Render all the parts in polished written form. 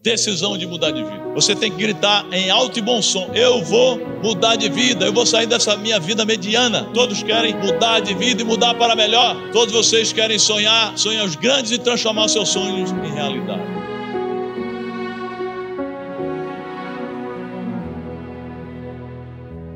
decisão de mudar de vida. Você tem que gritar em alto e bom som: eu vou mudar de vida, eu vou sair dessa minha vida mediana. Todos querem mudar de vida e mudar para melhor. Todos vocês querem sonhar sonhos grandes e transformar seus sonhos em realidade.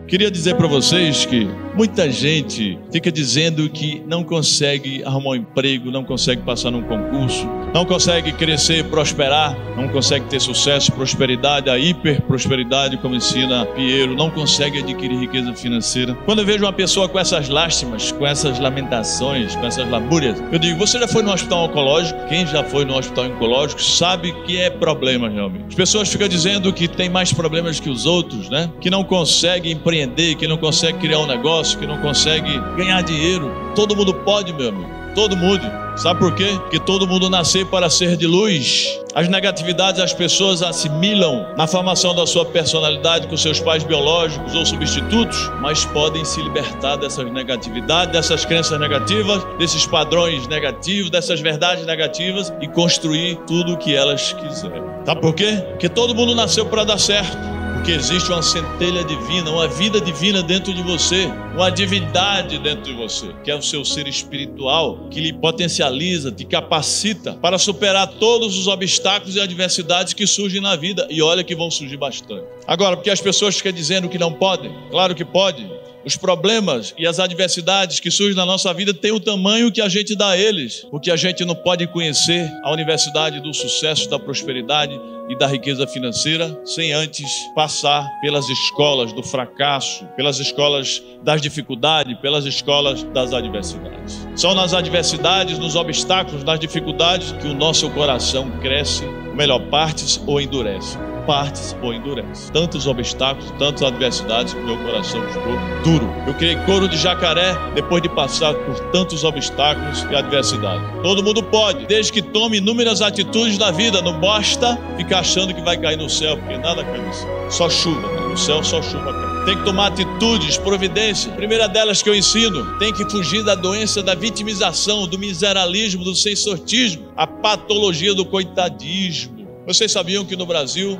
Queria dizer para vocês que muita gente fica dizendo que não consegue arrumar um emprego, não consegue passar num concurso, não consegue crescer, prosperar, não consegue ter sucesso, prosperidade, a hiperprosperidade, como ensina Pinheiro, não consegue adquirir riqueza financeira. Quando eu vejo uma pessoa com essas lástimas, com essas lamentações, com essas lamúrias, eu digo: você já foi no hospital oncológico? Quem já foi no hospital oncológico sabe que é problema realmente. As pessoas ficam dizendo que tem mais problemas que os outros, né? Que não consegue empreender, que não consegue criar um negócio, que não consegue ganhar dinheiro. Todo mundo pode, meu amigo, todo mundo. Sabe por quê? Porque todo mundo nasceu para ser de luz. As negatividades as pessoas assimilam na formação da sua personalidade com seus pais biológicos ou substitutos, mas podem se libertar dessas negatividades, dessas crenças negativas, desses padrões negativos, dessas verdades negativas e construir tudo o que elas quiserem. Sabe por quê? Porque todo mundo nasceu para dar certo. Porque existe uma centelha divina, uma vida divina dentro de você, uma divindade dentro de você, que é o seu ser espiritual, que lhe potencializa, te capacita para superar todos os obstáculos e adversidades que surgem na vida. E olha que vão surgir bastante. Agora, porque as pessoas ficam dizendo que não podem, claro que pode. Os problemas e as adversidades que surgem na nossa vida têm o tamanho que a gente dá a eles, porque a gente não pode conhecer a universidade do sucesso, da prosperidade e da riqueza financeira sem antes passar pelas escolas do fracasso, pelas escolas das dificuldades, pelas escolas das adversidades. São nas adversidades, nos obstáculos, nas dificuldades que o nosso coração cresce, ou melhor, partes ou endurece. Partes ou endurece. Tantos obstáculos, tantas adversidades que meu coração ficou duro. Eu criei couro de jacaré depois de passar por tantos obstáculos e adversidades. Todo mundo pode, desde que tome inúmeras atitudes na vida. Não basta ficar achando que vai cair no céu, porque nada cai no céu. Só chuva, no céu só chuva cai. Tem que tomar atitudes, providência. A primeira delas que eu ensino: tem que fugir da doença da vitimização, do miseralismo, do sensortismo, a patologia do coitadismo. Vocês sabiam que no Brasil,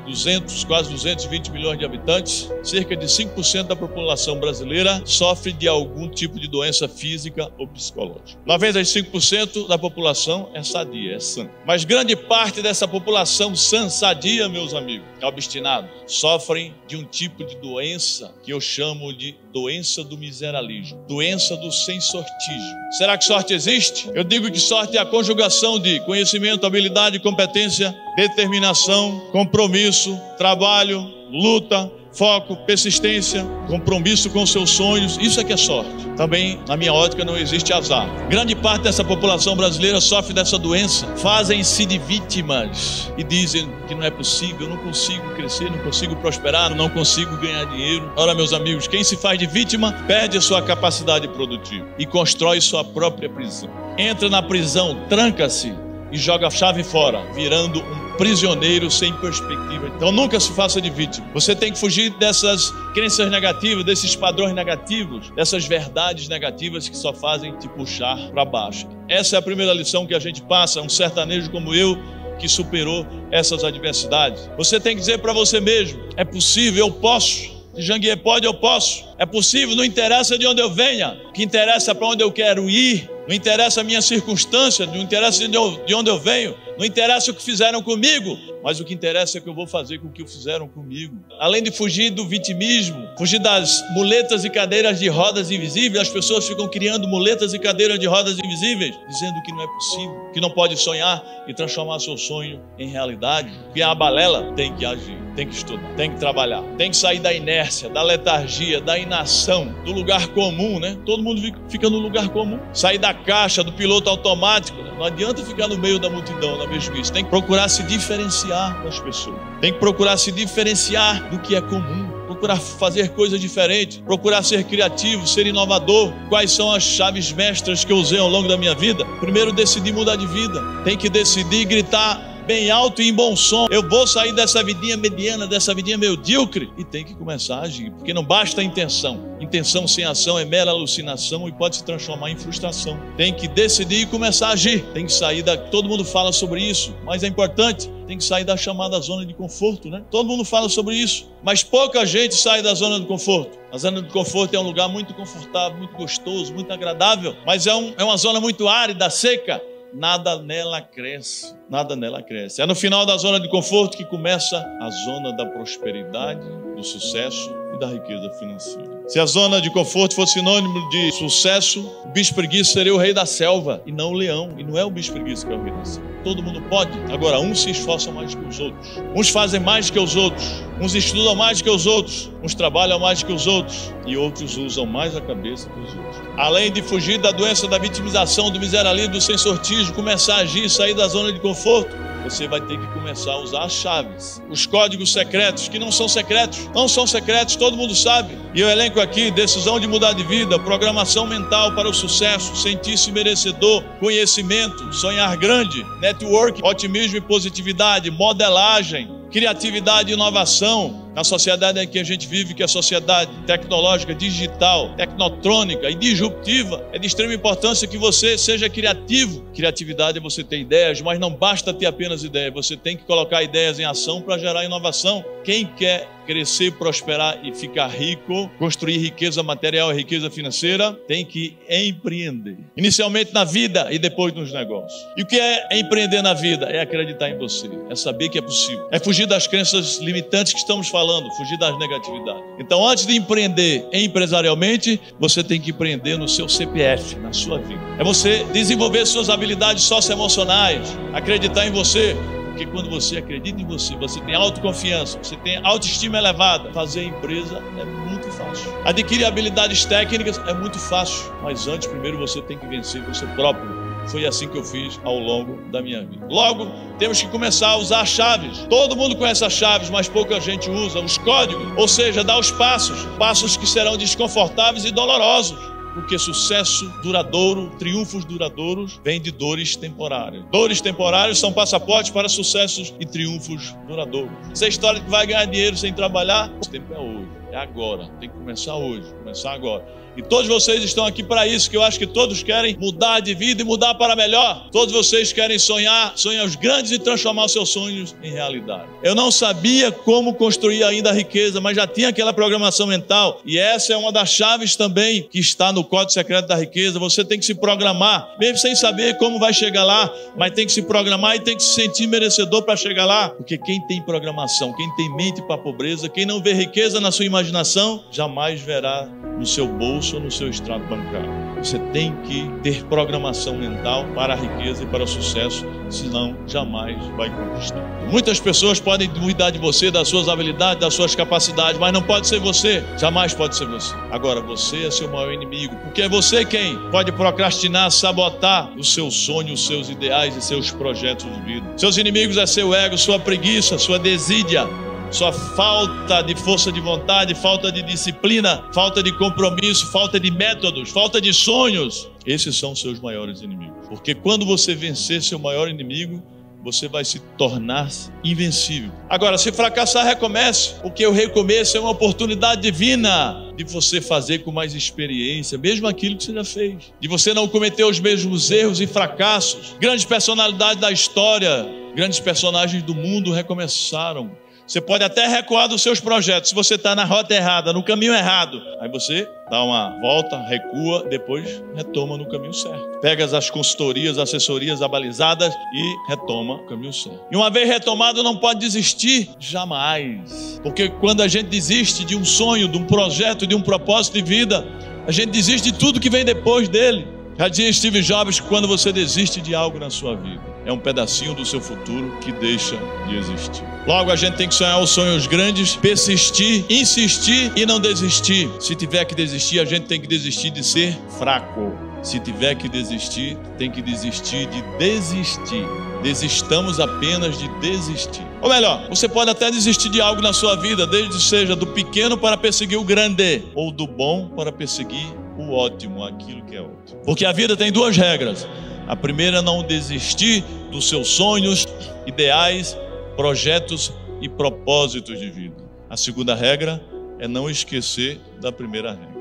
quase 220 milhões de habitantes, cerca de 5% da população brasileira sofre de algum tipo de doença física ou psicológica. 95% da população é sadia, é sã. Mas grande parte dessa população sã, sadia, meus amigos, obstinados, sofrem de um tipo de doença que eu chamo de doença do miseralismo, doença do sensortismo. Será que sorte existe? Eu digo que sorte é a conjugação de conhecimento, habilidade, competência, determinação, compromisso, trabalho, luta, foco, persistência, compromisso com seus sonhos. Isso é que é sorte. Também, na minha ótica, não existe azar. Grande parte dessa população brasileira sofre dessa doença, fazem-se de vítimas e dizem que não é possível, eu não consigo crescer, não consigo prosperar, não consigo ganhar dinheiro. Ora, meus amigos, quem se faz de vítima perde a sua capacidade produtiva e constrói sua própria prisão. Entra na prisão, tranca-se e joga a chave fora, virando um prisioneiro sem perspectiva. Então nunca se faça de vítima. Você tem que fugir dessas crenças negativas, desses padrões negativos, dessas verdades negativas que só fazem te puxar para baixo. Essa é a primeira lição que a gente passa, um sertanejo como eu, que superou essas adversidades. Você tem que dizer para você mesmo: é possível, eu posso. Se Janguier pode, eu posso. É possível, não interessa de onde eu venha. O que interessa é para onde eu quero ir. Não interessa a minha circunstância, não interessa de onde eu venho, não interessa o que fizeram comigo, mas o que interessa é o que eu vou fazer com o que fizeram comigo. Além de fugir do vitimismo, fugir das muletas e cadeiras de rodas invisíveis, as pessoas ficam criando muletas e cadeiras de rodas invisíveis, dizendo que não é possível, que não pode sonhar e transformar seu sonho em realidade. Porque a balela tem que agir, tem que estudar, tem que trabalhar, tem que sair da inércia, da letargia, da inação, do lugar comum, né? Todo mundo fica no lugar comum. Sair da caixa, do piloto automático. Não adianta ficar no meio da multidão, na mesmice. Tem que procurar se diferenciar das pessoas. Tem que procurar se diferenciar do que é comum. Procurar fazer coisas diferentes. Procurar ser criativo, ser inovador. Quais são as chaves mestras que eu usei ao longo da minha vida? Primeiro, decidir mudar de vida. Tem que decidir e gritar bem alto e em bom som. Eu vou sair dessa vidinha mediana, dessa vidinha medíocre, e tem que começar a agir, porque não basta a intenção. Intenção sem ação é mera alucinação e pode se transformar em frustração. Tem que decidir e começar a agir. Tem que sair da... Todo mundo fala sobre isso, mas é importante. Tem que sair da chamada zona de conforto, né? Todo mundo fala sobre isso, mas pouca gente sai da zona de conforto. A zona de conforto é um lugar muito confortável, muito gostoso, muito agradável, mas é uma zona muito árida, seca. Nada nela cresce, nada nela cresce. É no final da zona de conforto que começa a zona da prosperidade, do sucesso e da riqueza financeira. Se a zona de conforto fosse sinônimo de sucesso, o bicho preguiça seria o rei da selva e não o leão. E não é o bicho preguiça que é o rei da selva. Todo mundo pode. Agora, uns se esforçam mais que os outros. Uns fazem mais que os outros. Uns estudam mais que os outros. Uns trabalham mais que os outros. E outros usam mais a cabeça que os outros. Além de fugir da doença da vitimização, do miseralismo, do sensortismo, começar a agir, sair da zona de conforto, você vai ter que começar a usar as chaves, os códigos secretos, que não são secretos, todo mundo sabe. E eu elenco aqui: decisão de mudar de vida, programação mental para o sucesso, sentir-se merecedor, conhecimento, sonhar grande, network, otimismo e positividade, modelagem, criatividade e inovação. Na sociedade em que a gente vive, que é a sociedade tecnológica, digital, tecnotrônica e disruptiva, é de extrema importância que você seja criativo. Criatividade é você ter ideias, mas não basta ter apenas ideias, você tem que colocar ideias em ação para gerar inovação. Quem quer crescer, prosperar e ficar rico, construir riqueza material e riqueza financeira, tem que empreender. Inicialmente na vida e depois nos negócios. E o que é empreender na vida? É acreditar em você, é saber que é possível, é fugir das crenças limitantes que estamos falando, fugir das negatividades. Então, antes de empreender empresarialmente, você tem que empreender no seu CPF, na sua vida. É você desenvolver suas habilidades socioemocionais, acreditar em você. Porque quando você acredita em você, você tem autoconfiança, você tem autoestima elevada, fazer a empresa é muito fácil. Adquirir habilidades técnicas é muito fácil, mas antes, primeiro, você tem que vencer você próprio. Foi assim que eu fiz ao longo da minha vida. Logo, temos que começar a usar as chaves. Todo mundo conhece as chaves, mas pouca gente usa os códigos, ou seja, dá os passos que serão desconfortáveis e dolorosos. Porque sucesso duradouro, triunfos duradouros, vem de dores temporárias. Dores temporárias são passaportes para sucessos e triunfos duradouros. Essa história que vai ganhar dinheiro sem trabalhar, o tempo é hoje, é agora. Tem que começar hoje, começar agora. E todos vocês estão aqui para isso, que eu acho que todos querem mudar de vida e mudar para melhor. Todos vocês querem sonhos grandes e transformar os seus sonhos em realidade. Eu não sabia como construir ainda a riqueza, mas já tinha aquela programação mental. E essa é uma das chaves também que está no código secreto da riqueza. Você tem que se programar, mesmo sem saber como vai chegar lá, mas tem que se programar e tem que se sentir merecedor para chegar lá. Porque quem tem programação, quem tem mente para a pobreza, quem não vê riqueza na sua imaginação, jamais verá no seu bolso ou no seu extrato bancário. Você tem que ter programação mental para a riqueza e para o sucesso, senão jamais vai conquistar. Muitas pessoas podem duvidar de você, das suas habilidades, das suas capacidades, mas não pode ser você, jamais pode ser você. Agora, você é seu maior inimigo, porque é você quem pode procrastinar, sabotar o seu sonho, os seus ideais e seus projetos de vida. Seus inimigos é seu ego, sua preguiça, sua desídia, sua falta de força de vontade, falta de disciplina, falta de compromisso, falta de métodos, falta de sonhos. Esses são seus maiores inimigos. Porque quando você vencer seu maior inimigo, você vai se tornar invencível. Agora, se fracassar, recomece, porque o recomeço é uma oportunidade divina de você fazer com mais experiência, mesmo aquilo que você já fez, de você não cometer os mesmos erros e fracassos. Grandes personalidades da história, grandes personagens do mundo recomeçaram. Você pode até recuar dos seus projetos, se você está na rota errada, no caminho errado. Aí você dá uma volta, recua, depois retoma no caminho certo. Pega as consultorias, assessorias abalizadas e retoma o caminho certo. E uma vez retomado, não pode desistir jamais. Porque quando a gente desiste de um sonho, de um projeto, de um propósito de vida, a gente desiste de tudo que vem depois dele. Já dizia Steve Jobs que quando você desiste de algo na sua vida, é um pedacinho do seu futuro que deixa de existir. Logo, a gente tem que sonhar os sonhos grandes, persistir, insistir e não desistir. Se tiver que desistir, a gente tem que desistir de ser fraco. Se tiver que desistir, tem que desistir de desistir. Desistamos apenas de desistir. Ou melhor, você pode até desistir de algo na sua vida, desde que seja do pequeno para perseguir o grande, ou do bom para perseguir o ótimo, aquilo que é ótimo. Porque a vida tem duas regras. A primeira é não desistir dos seus sonhos, ideais, projetos e propósitos de vida. A segunda regra é não esquecer da primeira regra.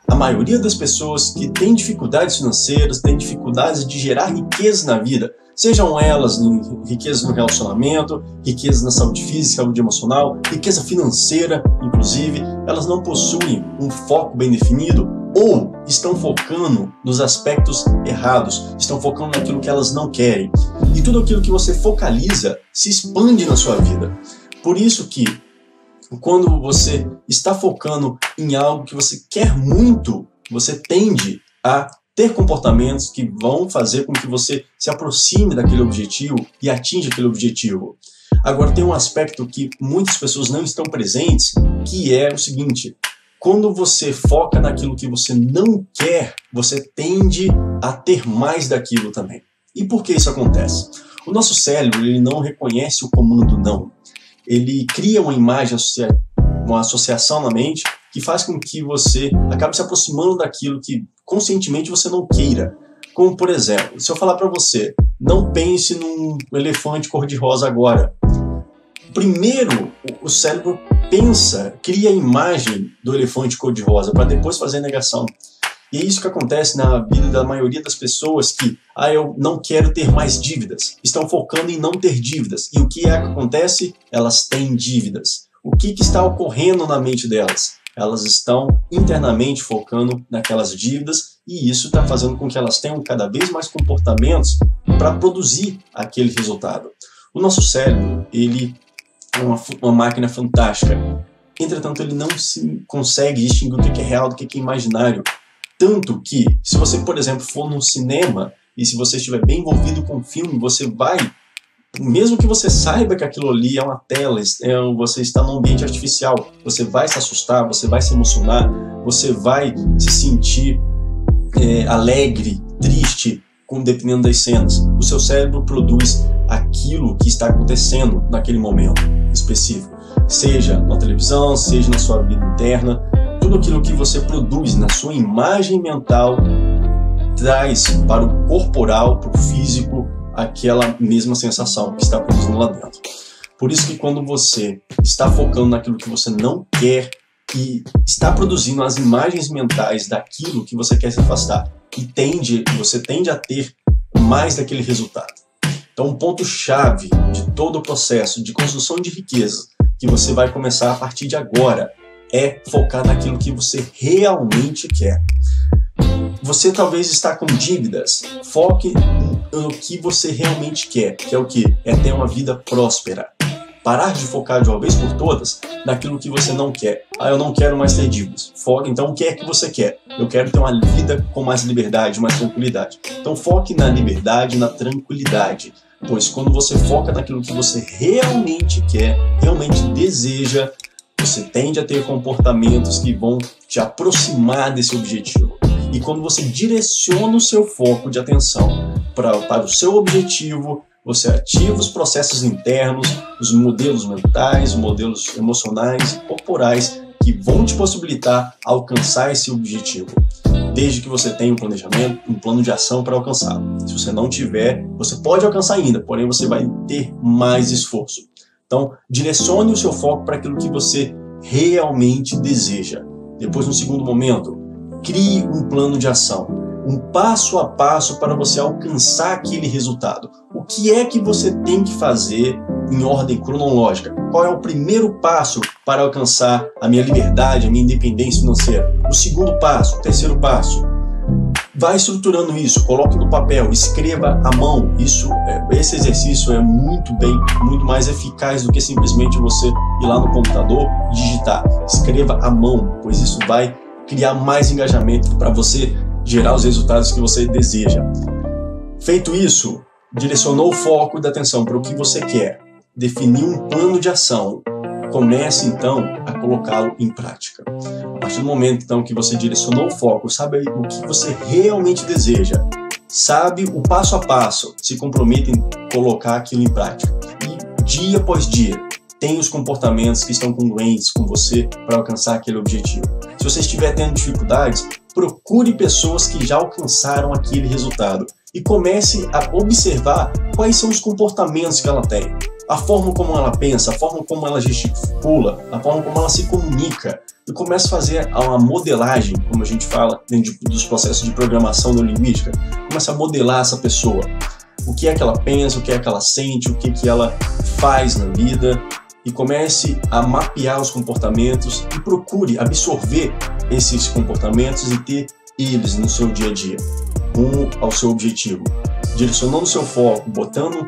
A maioria das pessoas que tem dificuldades financeiras, tem dificuldades de gerar riqueza na vida, sejam elas riqueza no relacionamento, riqueza na saúde física, saúde emocional, riqueza financeira, inclusive, elas não possuem um foco bem definido ou estão focando nos aspectos errados, estão focando naquilo que elas não querem. E tudo aquilo que você focaliza se expande na sua vida. Por isso que quando você está focando em algo que você quer muito, você tende a ter comportamentos que vão fazer com que você se aproxime daquele objetivo e atinja aquele objetivo. Agora tem um aspecto que muitas pessoas não estão presentes, que é o seguinte: quando você foca naquilo que você não quer, você tende a ter mais daquilo também. E por que isso acontece? O nosso cérebro, ele não reconhece o comando não. Ele cria uma imagem, uma associação na mente que faz com que você acabe se aproximando daquilo que conscientemente você não queira. Como, por exemplo, se eu falar para você, não pense num elefante cor-de-rosa agora. Primeiro, o cérebro pensa, cria a imagem do elefante cor-de-rosa para depois fazer a negação. E é isso que acontece na vida da maioria das pessoas que, eu não quero ter mais dívidas. Estão focando em não ter dívidas. E o que é que acontece? Elas têm dívidas. O que está ocorrendo na mente delas? Elas estão internamente focando naquelas dívidas e isso está fazendo com que elas tenham cada vez mais comportamentos para produzir aquele resultado. O nosso cérebro, ele é uma máquina fantástica. Entretanto, ele não consegue distinguir o que é real do que é imaginário. Tanto que, se você, por exemplo, for num cinema e se você estiver bem envolvido com o filme, você vai, mesmo que você saiba que aquilo ali é uma tela, você está num ambiente artificial, você vai se assustar, você vai se emocionar, você vai se sentir alegre, triste, dependendo das cenas. O seu cérebro produz aquilo que está acontecendo naquele momento específico, seja na televisão, seja na sua vida interna. Tudo aquilo que você produz na sua imagem mental traz para o corporal, para o físico, aquela mesma sensação que está produzindo lá dentro. Por isso que quando você está focando naquilo que você não quer e está produzindo as imagens mentais daquilo que você quer se afastar e você tende a ter mais daquele resultado. Então, um ponto-chave de todo o processo de construção de riqueza que você vai começar a partir de agora é focar naquilo que você realmente quer. Você talvez está com dívidas. Foque no que você realmente quer, que é o quê? É ter uma vida próspera. Parar de focar de uma vez por todas naquilo que você não quer. Eu não quero mais ter dívidas. Foque, então, o que é que você quer? Eu quero ter uma vida com mais liberdade, mais tranquilidade. Então, foque na liberdade, na tranquilidade. Pois quando você foca naquilo que você realmente quer, realmente deseja, você tende a ter comportamentos que vão te aproximar desse objetivo. E quando você direciona o seu foco de atenção para o seu objetivo, você ativa os processos internos, os modelos mentais, os modelos emocionais, corporais, que vão te possibilitar alcançar esse objetivo. Desde que você tenha um planejamento, um plano de ação para alcançá-lo. Se você não tiver, você pode alcançar ainda, porém você vai ter mais esforço. Então, direcione o seu foco para aquilo que você realmente deseja. Depois, no segundo momento, crie um plano de ação, um passo a passo para você alcançar aquele resultado. O que é que você tem que fazer em ordem cronológica? Qual é o primeiro passo para alcançar a minha liberdade, a minha independência financeira? O segundo passo, o terceiro passo. Vai estruturando isso, coloque no papel, escreva à mão. Esse exercício é muito mais eficaz do que simplesmente você ir lá no computador e digitar. Escreva à mão, pois isso vai criar mais engajamento para você gerar os resultados que você deseja. Feito isso, direcionou o foco da atenção para o que você quer, definiu um plano de ação, comece então a colocá-lo em prática. A partir do momento então que você direcionou o foco, sabe o que você realmente deseja, sabe o passo a passo, se compromete em colocar aquilo em prática. E dia após dia, tem os comportamentos que estão congruentes com você para alcançar aquele objetivo. Se você estiver tendo dificuldades, procure pessoas que já alcançaram aquele resultado e comece a observar quais são os comportamentos que ela tem, a forma como ela pensa, a forma como ela gesticula, a forma como ela se comunica, e comece a fazer uma modelagem, como a gente fala dentro dos processos de programação neurolinguística. Comece a modelar essa pessoa, o que é que ela pensa, o que é que ela sente, o que é que ela faz na vida, e comece a mapear os comportamentos e procure absorver esses comportamentos e ter eles no seu dia a dia, rumo ao seu objetivo, direcionando o seu foco, botando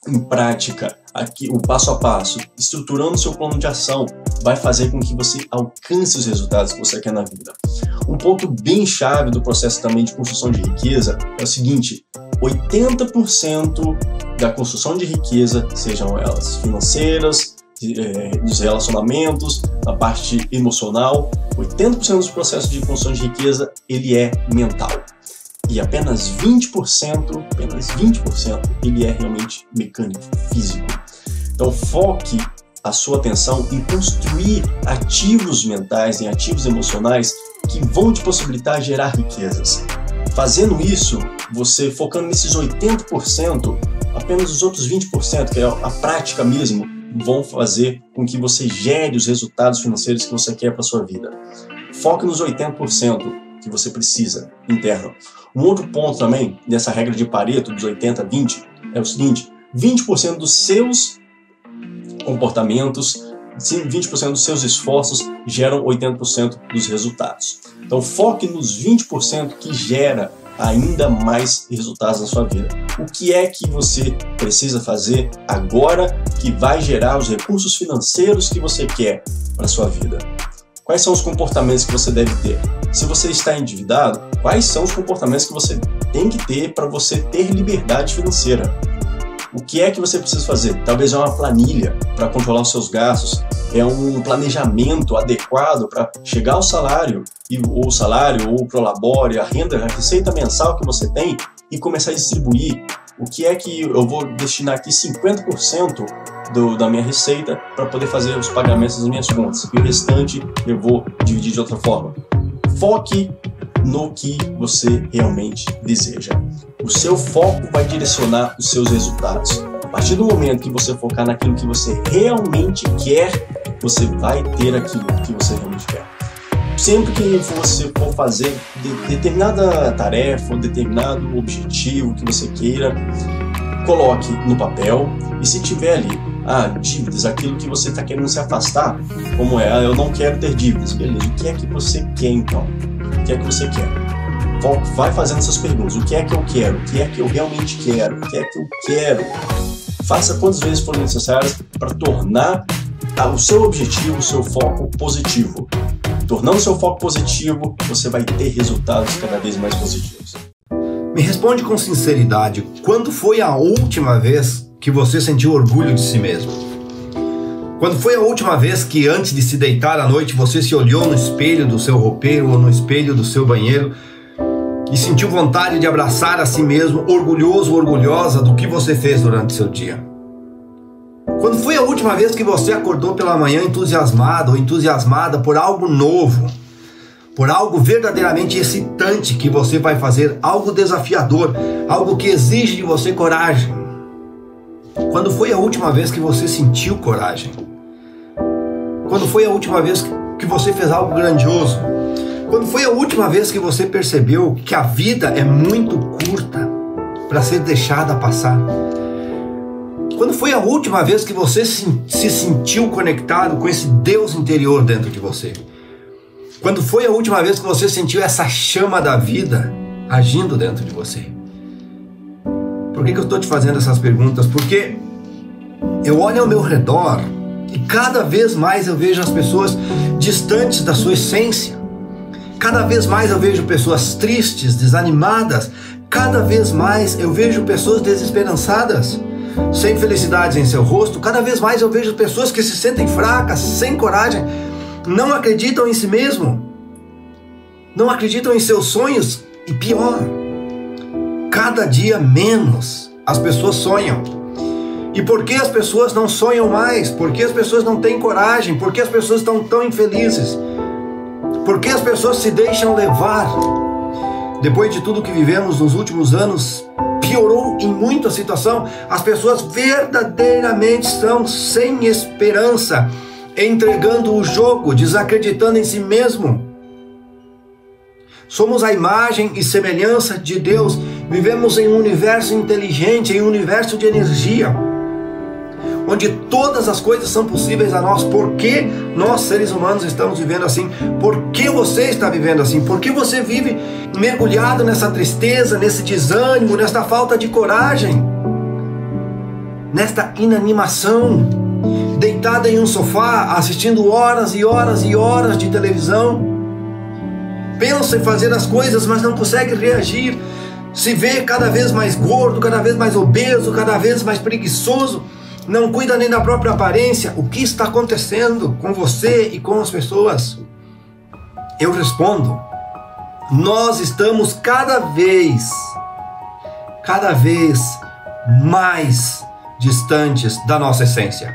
em prática aqui o passo a passo, estruturando o seu plano de ação, vai fazer com que você alcance os resultados que você quer na vida. Um ponto bem chave do processo também de construção de riqueza é o seguinte: 80% da construção de riqueza, sejam elas financeiras, dos relacionamentos, da parte emocional, 80% dos processos de construção de riqueza ele é mental. E apenas 20% ele é realmente mecânico, físico. Então foque a sua atenção em construir ativos mentais, em ativos emocionais que vão te possibilitar gerar riquezas. Fazendo isso, você focando nesses 80%, apenas os outros 20%, que é a prática mesmo, vão fazer com que você gere os resultados financeiros que você quer para a sua vida. Foque nos 80% que você precisa, interno. Um outro ponto também, dessa regra de Pareto, dos 80-20, é o seguinte: 20% dos seus comportamentos, 20% dos seus esforços geram 80% dos resultados. Então foque nos 20% que gera ainda mais resultados na sua vida. O que é que você precisa fazer agora que vai gerar os recursos financeiros que você quer para a sua vida? Quais são os comportamentos que você deve ter? Se você está endividado, quais são os comportamentos que você tem que ter para você ter liberdade financeira? O que é que você precisa fazer? Talvez é uma planilha para controlar os seus gastos, é um planejamento adequado para chegar ao salário, ou o Prolabore, a renda, a receita mensal que você tem e começar a distribuir. O que é que eu vou destinar aqui 50% da minha receita para poder fazer os pagamentos das minhas contas, e o restante eu vou dividir de outra forma. Foque no que você realmente deseja. O seu foco vai direcionar os seus resultados. A partir do momento que você focar naquilo que você realmente quer, você vai ter aquilo que você realmente quer. Sempre que você for fazer determinada tarefa ou determinado objetivo que você queira, coloque no papel, e se tiver ali dívidas, aquilo que você está querendo se afastar, como eu não quero ter dívidas, beleza, o que é que você quer então? O que é que você quer? Vai fazendo essas perguntas: o que é que eu quero? O que é que eu realmente quero? O que é que eu quero? Faça quantas vezes forem necessárias para tornar o seu objetivo, o seu foco positivo. Tornando o seu foco positivo, você vai ter resultados cada vez mais positivos. Me responde com sinceridade: quando foi a última vez que você sentiu orgulho de si mesmo? Quando foi a última vez que, antes de se deitar à noite, você se olhou no espelho do seu roupeiro ou no espelho do seu banheiro e sentiu vontade de abraçar a si mesmo, orgulhoso ou orgulhosa do que você fez durante o seu dia? Quando foi a última vez que você acordou pela manhã entusiasmado ou entusiasmada por algo novo, por algo verdadeiramente excitante que você vai fazer, algo desafiador, algo que exige de você coragem? Quando foi a última vez que você sentiu coragem? Quando foi a última vez que você fez algo grandioso? Quando foi a última vez que você percebeu que a vida é muito curta para ser deixada passar? Quando foi a última vez que você se sentiu conectado com esse Deus interior dentro de você? Quando foi a última vez que você sentiu essa chama da vida agindo dentro de você? Por que eu estou te fazendo essas perguntas? Porque eu olho ao meu redor e cada vez mais eu vejo as pessoas distantes da sua essência. Cada vez mais eu vejo pessoas tristes, desanimadas. Cada vez mais eu vejo pessoas desesperançadas, sem felicidades em seu rosto. Cada vez mais eu vejo pessoas que se sentem fracas, sem coragem, não acreditam em si mesmo, não acreditam em seus sonhos e pior, cada dia menos as pessoas sonham. E por que as pessoas não sonham mais? Por que as pessoas não têm coragem? Por que as pessoas estão tão infelizes? Por que as pessoas se deixam levar? Depois de tudo que vivemos nos últimos anos, piorou em muito a situação. As pessoas verdadeiramente estão sem esperança, entregando o jogo, desacreditando em si mesmo. Somos a imagem e semelhança de Deus. Vivemos em um universo inteligente, em um universo de energia, onde todas as coisas são possíveis a nós. Por que nós, seres humanos, estamos vivendo assim? Por que você está vivendo assim? Por que você vive mergulhado nessa tristeza, nesse desânimo, nesta falta de coragem, nesta inanimação, deitada em um sofá, assistindo horas e horas e horas de televisão? Pensa em fazer as coisas, mas não consegue reagir. Se vê cada vez mais gordo, cada vez mais obeso, cada vez mais preguiçoso. Não cuida nem da própria aparência. O que está acontecendo com você e com as pessoas? Eu respondo: nós estamos cada vez mais distantes da nossa essência.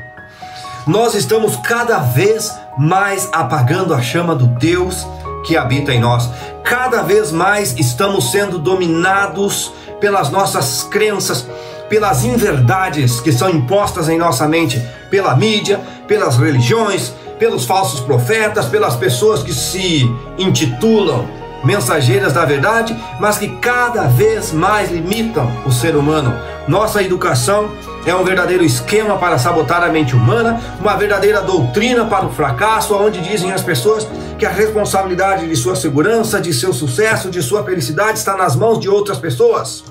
Nós estamos cada vez mais apagando a chama do Deus que habita em nós. Cada vez mais estamos sendo dominados pelas nossas crenças, pelas inverdades que são impostas em nossa mente, pela mídia, pelas religiões, pelos falsos profetas, pelas pessoas que se intitulam mensageiras da verdade, mas que cada vez mais limitam o ser humano. Nossa educação é um verdadeiro esquema para sabotar a mente humana, uma verdadeira doutrina para o fracasso, onde dizem as pessoas que a responsabilidade de sua segurança, de seu sucesso, de sua felicidade está nas mãos de outras pessoas.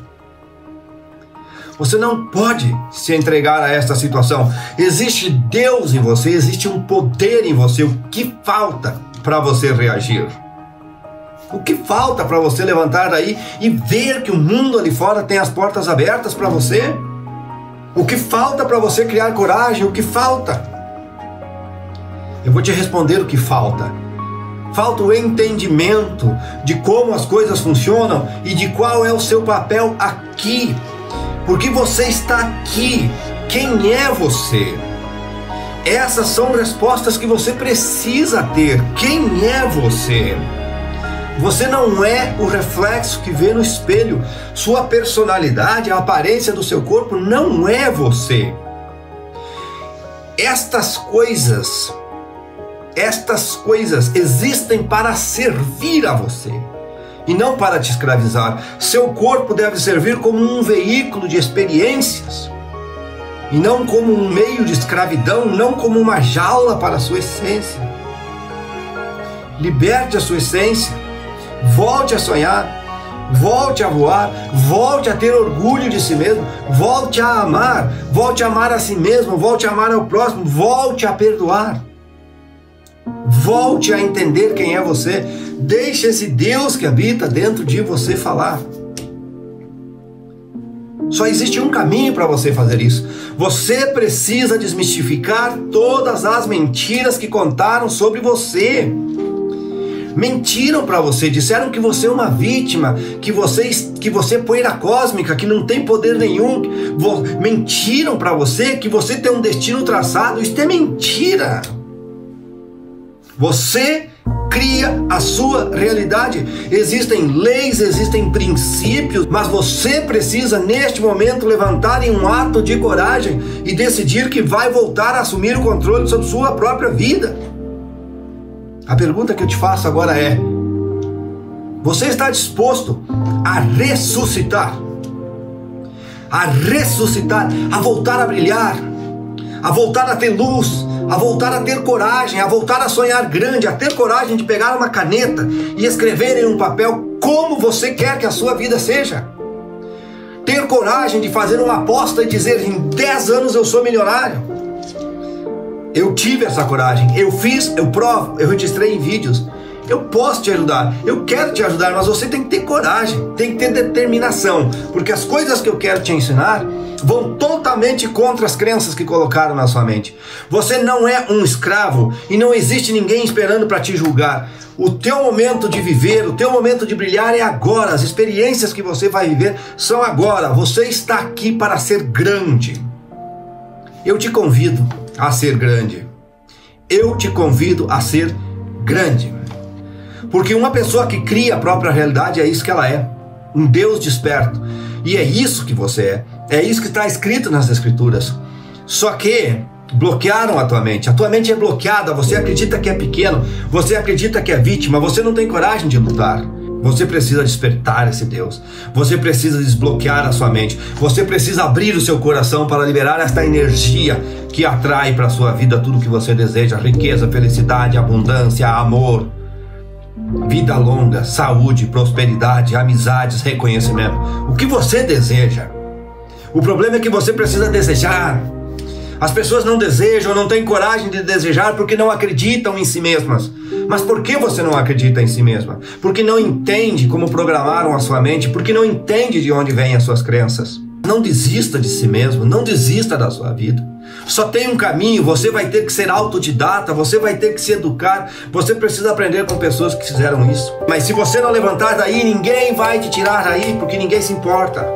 Você não pode se entregar a esta situação. Existe Deus em você, existe um poder em você. O que falta para você reagir? O que falta para você levantar daí e ver que o mundo ali fora tem as portas abertas para você? O que falta para você criar coragem? O que falta? Eu vou te responder o que falta. Falta o entendimento de como as coisas funcionam e de qual é o seu papel aqui. Porque você está aqui. Quem é você? Essas são respostas que você precisa ter. Quem é você? Você não é o reflexo que vê no espelho. Sua personalidade, a aparência do seu corpo não é você. Estas coisas existem para servir a você e não para te escravizar. Seu corpo deve servir como um veículo de experiências e não como um meio de escravidão, não como uma jaula para a sua essência. Liberte a sua essência. Volte a sonhar, volte a voar, volte a ter orgulho de si mesmo, volte a amar a si mesmo, volte a amar ao próximo, volte a perdoar, volte a entender quem é você, deixe esse Deus que habita dentro de você falar. Só existe um caminho para você fazer isso. Você precisa desmistificar todas as mentiras que contaram sobre você. Mentiram para você, disseram que você é uma vítima, que você é poeira cósmica, que não tem poder nenhum. Mentiram para você que você tem um destino traçado. Isso é mentira. Você cria a sua realidade. Existem leis, existem princípios, mas você precisa neste momento levantar em um ato de coragem e decidir que vai voltar a assumir o controle sobre sua própria vida. A pergunta que eu te faço agora é: você está disposto a ressuscitar? A voltar a brilhar, a voltar a ter luz, a voltar a ter coragem, a voltar a sonhar grande, a ter coragem de pegar uma caneta e escrever em um papel como você quer que a sua vida seja. Ter coragem de fazer uma aposta e dizer: em 10 anos eu sou milionário. Eu tive essa coragem, eu fiz, eu provo, eu registrei em vídeos. Eu posso te ajudar, eu quero te ajudar, mas você tem que ter coragem, tem que ter determinação, porque as coisas que eu quero te ensinar vão totalmente contra as crenças que colocaram na sua mente. Você não é um escravo e não existe ninguém esperando para te julgar. O teu momento de viver, o teu momento de brilhar é agora. As experiências que você vai viver são agora. Você está aqui para ser grande. Eu te convido a ser grande. Eu te convido a ser grande. Porque uma pessoa que cria a própria realidade é isso que ela é. Um Deus desperto. E é isso que você é. É isso que está escrito nas Escrituras. Só que bloquearam a tua mente. A tua mente é bloqueada. Você acredita que é pequeno. Você acredita que é vítima. Você não tem coragem de lutar. Você precisa despertar esse Deus. Você precisa desbloquear a sua mente. Você precisa abrir o seu coração para liberar esta energia que atrai para a sua vida tudo que você deseja. Riqueza, felicidade, abundância, amor, vida longa, saúde, prosperidade, amizades, reconhecimento. O que você deseja. O problema é que você precisa desejar. As pessoas não desejam, não têm coragem de desejar porque não acreditam em si mesmas. Mas por que você não acredita em si mesma? Porque não entende como programaram a sua mente, porque não entende de onde vêm as suas crenças. Não desista de si mesmo, não desista da sua vida. Só tem um caminho, você vai ter que ser autodidata, você vai ter que se educar, você precisa aprender com pessoas que fizeram isso. Mas se você não levantar daí, ninguém vai te tirar daí, porque ninguém se importa.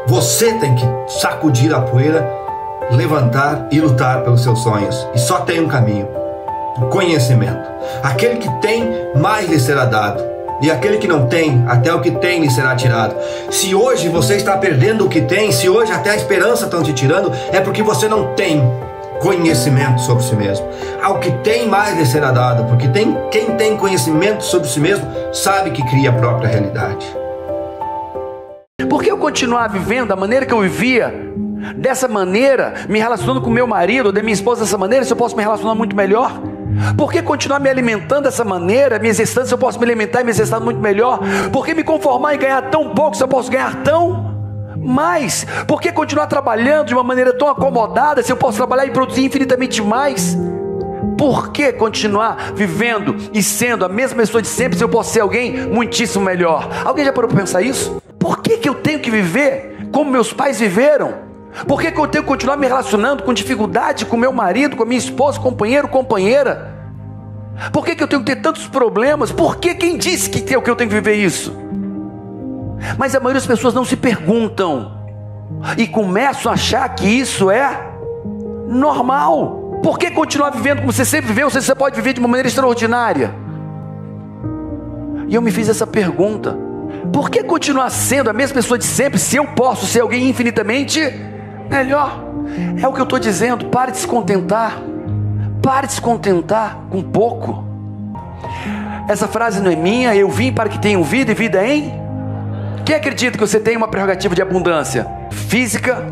Você tem que sacudir a poeira, levantar e lutar pelos seus sonhos. E só tem um caminho: o conhecimento. Aquele que tem, mais lhe será dado. E aquele que não tem, até o que tem lhe será tirado. Se hoje você está perdendo o que tem, se hoje até a esperança estão te tirando, é porque você não tem conhecimento sobre si mesmo. Ao que tem, mais lhe será dado. Porque quem tem conhecimento sobre si mesmo sabe que cria a própria realidade. Por que eu continuar vivendo da maneira que eu vivia, dessa maneira, me relacionando com meu marido ou da minha esposa dessa maneira, se eu posso me relacionar muito melhor? Por que continuar me alimentando dessa maneira, me exercitando, se eu posso me alimentar e me exercitar muito melhor? Por que me conformar em ganhar tão pouco, se eu posso ganhar tão mais? Por que continuar trabalhando de uma maneira tão acomodada, se eu posso trabalhar e produzir infinitamente mais? Por que continuar vivendo e sendo a mesma pessoa de sempre, se eu posso ser alguém muitíssimo melhor? Alguém já parou para pensar isso? Por que eu tenho que viver como meus pais viveram? Por que eu tenho que continuar me relacionando com dificuldade com meu marido, com a minha esposa, companheiro, companheira? Por que eu tenho que ter tantos problemas? Por que quem disse que eu tenho que viver isso? Mas a maioria das pessoas não se perguntam e começam a achar que isso é normal. Por que continuar vivendo como você sempre viveu, se você pode viver de uma maneira extraordinária? E eu me fiz essa pergunta: por que continuar sendo a mesma pessoa de sempre, se eu posso ser alguém infinitamente melhor? É o que eu estou dizendo. Pare de se contentar. Pare de se contentar com pouco. Essa frase não é minha. Eu vim para que tenham vida e vida em... Quem acredita que você tem uma prerrogativa de abundância? Física,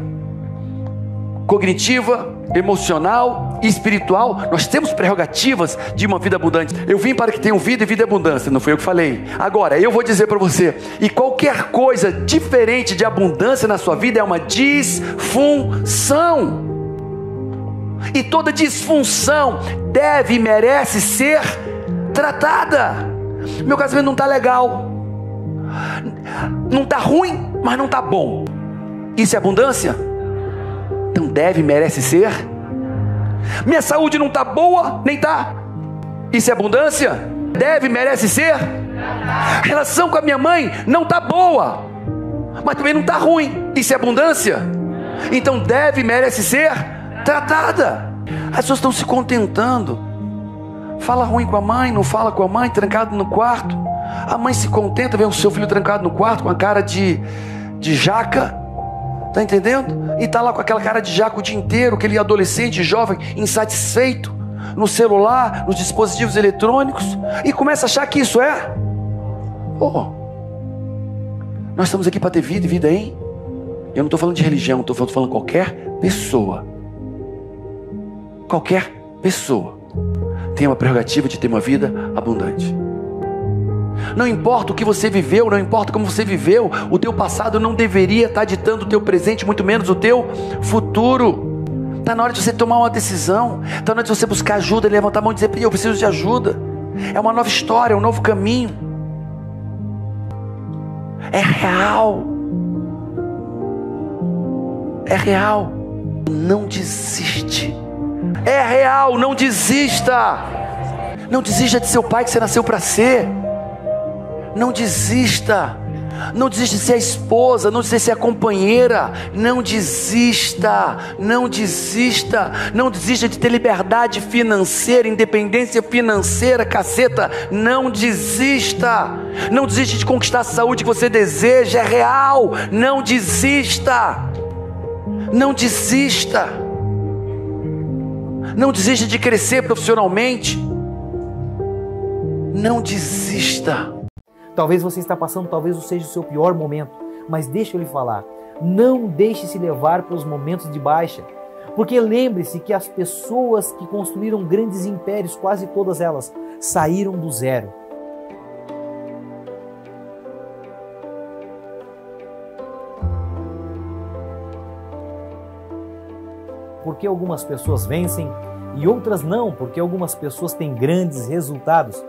cognitiva, emocional e espiritual. Nós temos prerrogativas de uma vida abundante. Eu vim para que tenham vida e vida em abundância. Não foi eu que falei. Agora, eu vou dizer para você: e qualquer coisa diferente de abundância na sua vida é uma disfunção. E toda disfunção deve e merece ser tratada. Meu casamento não está legal, não está ruim, mas não está bom. Isso é abundância? Então deve e merece ser. Minha saúde não está boa, nem está. Isso é abundância? Deve e merece ser. A relação com a minha mãe não está boa, mas também não está ruim. Isso é abundância? Então deve e merece ser tratada. As pessoas estão se contentando. Fala ruim com a mãe, não fala com a mãe, trancado no quarto. A mãe se contenta, vê o seu filho trancado no quarto com a cara de jaca. Tá entendendo? E tá lá com aquela cara de jaca o dia inteiro, aquele adolescente jovem insatisfeito no celular, nos dispositivos eletrônicos, e começa a achar que isso é nós estamos aqui para ter vida e vida em... Eu não estou falando de religião, estou falando qualquer pessoa. Qualquer pessoa tem uma prerrogativa de ter uma vida abundante. Não importa o que você viveu, não importa como você viveu, o teu passado não deveria estar ditando o teu presente, muito menos o teu futuro. Está na hora de você tomar uma decisão, está na hora de você buscar ajuda, levantar a mão e dizer: eu preciso de ajuda. É uma nova história, é um novo caminho. É real. É real. Não desiste. É real, não desista. Não desista de seu pai que você nasceu para ser. Não desista. Não desista de ser a esposa, não desista de ser a companheira. Não desista, não desista. Não desista de ter liberdade financeira, independência financeira, caceta. Não desista. Não desista de conquistar a saúde que você deseja, é real. Não desista. Não desista. Não desista de crescer profissionalmente. Não desista. Talvez você está passando, talvez seja o seu pior momento, mas deixa eu lhe falar, não deixe se levar pelos momentos de baixa, porque lembre-se que as pessoas que construíram grandes impérios, quase todas elas, saíram do zero. Porque algumas pessoas vencem e outras não, porque algumas pessoas têm grandes resultados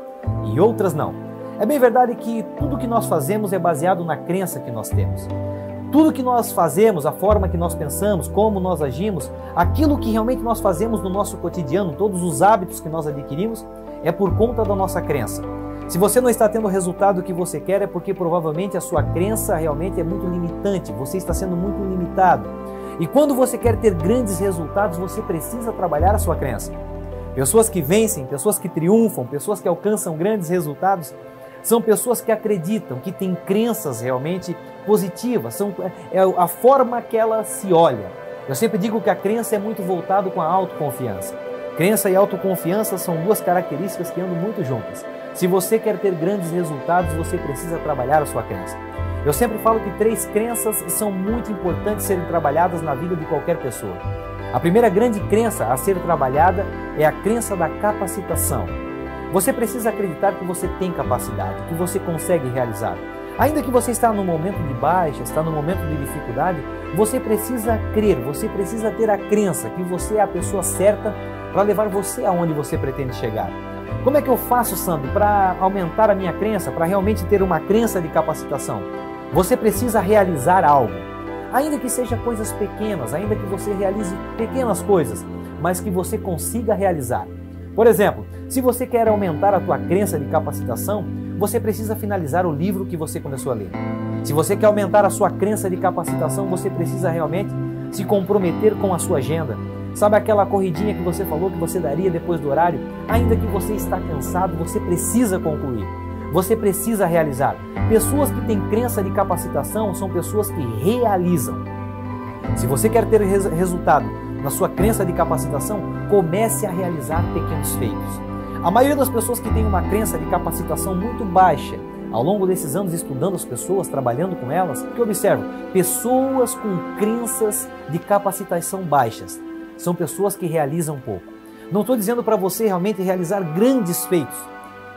e outras não. É bem verdade que tudo que nós fazemos é baseado na crença que nós temos. Tudo que nós fazemos, a forma que nós pensamos, como nós agimos, aquilo que realmente nós fazemos no nosso cotidiano, todos os hábitos que nós adquirimos, é por conta da nossa crença. Se você não está tendo o resultado que você quer, é porque provavelmente a sua crença realmente é muito limitante, você está sendo muito limitado. E quando você quer ter grandes resultados, você precisa trabalhar a sua crença. Pessoas que vencem, pessoas que triunfam, pessoas que alcançam grandes resultados, são pessoas que acreditam, que têm crenças realmente positivas, é a forma que ela se olha. Eu sempre digo que a crença é muito voltado com a autoconfiança. Crença e autoconfiança são duas características que andam muito juntas. Se você quer ter grandes resultados, você precisa trabalhar a sua crença. Eu sempre falo que 3 crenças são muito importantes serem trabalhadas na vida de qualquer pessoa. A primeira grande crença a ser trabalhada é a crença da capacitação. Você precisa acreditar que você tem capacidade, que você consegue realizar. Ainda que você está num momento de baixa, está num momento de dificuldade, você precisa crer, você precisa ter a crença que você é a pessoa certa para levar você aonde você pretende chegar. Como é que eu faço, Sandro, para aumentar a minha crença, para realmente ter uma crença de capacitação? Você precisa realizar algo. Ainda que seja coisas pequenas, ainda que você realize pequenas coisas, mas que você consiga realizar. Por exemplo, se você quer aumentar a tua crença de capacitação, você precisa finalizar o livro que você começou a ler. Se você quer aumentar a sua crença de capacitação, você precisa realmente se comprometer com a sua agenda. Sabe aquela corridinha que você falou que você daria depois do horário? Ainda que você está cansado, você precisa concluir. Você precisa realizar. Pessoas que têm crença de capacitação são pessoas que realizam. Se você quer ter resultado na sua crença de capacitação, comece a realizar pequenos feitos. A maioria das pessoas que tem uma crença de capacitação muito baixa, ao longo desses anos estudando as pessoas, trabalhando com elas, o que eu observo? Pessoas com crenças de capacitação baixas. São pessoas que realizam pouco. Não estou dizendo para você realmente realizar grandes feitos.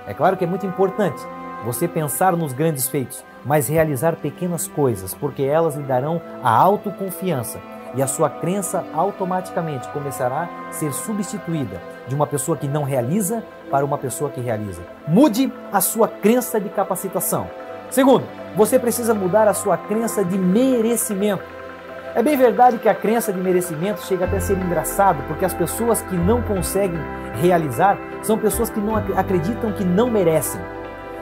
É claro que é muito importante você pensar nos grandes feitos, mas realizar pequenas coisas, porque elas lhe darão a autoconfiança e a sua crença automaticamente começará a ser substituída de uma pessoa que não realiza para uma pessoa que realiza. Mude a sua crença de capacitação. Segundo, você precisa mudar a sua crença de merecimento. É bem verdade que a crença de merecimento chega até a ser engraçado, porque as pessoas que não conseguem realizar são pessoas que não acreditam que não merecem.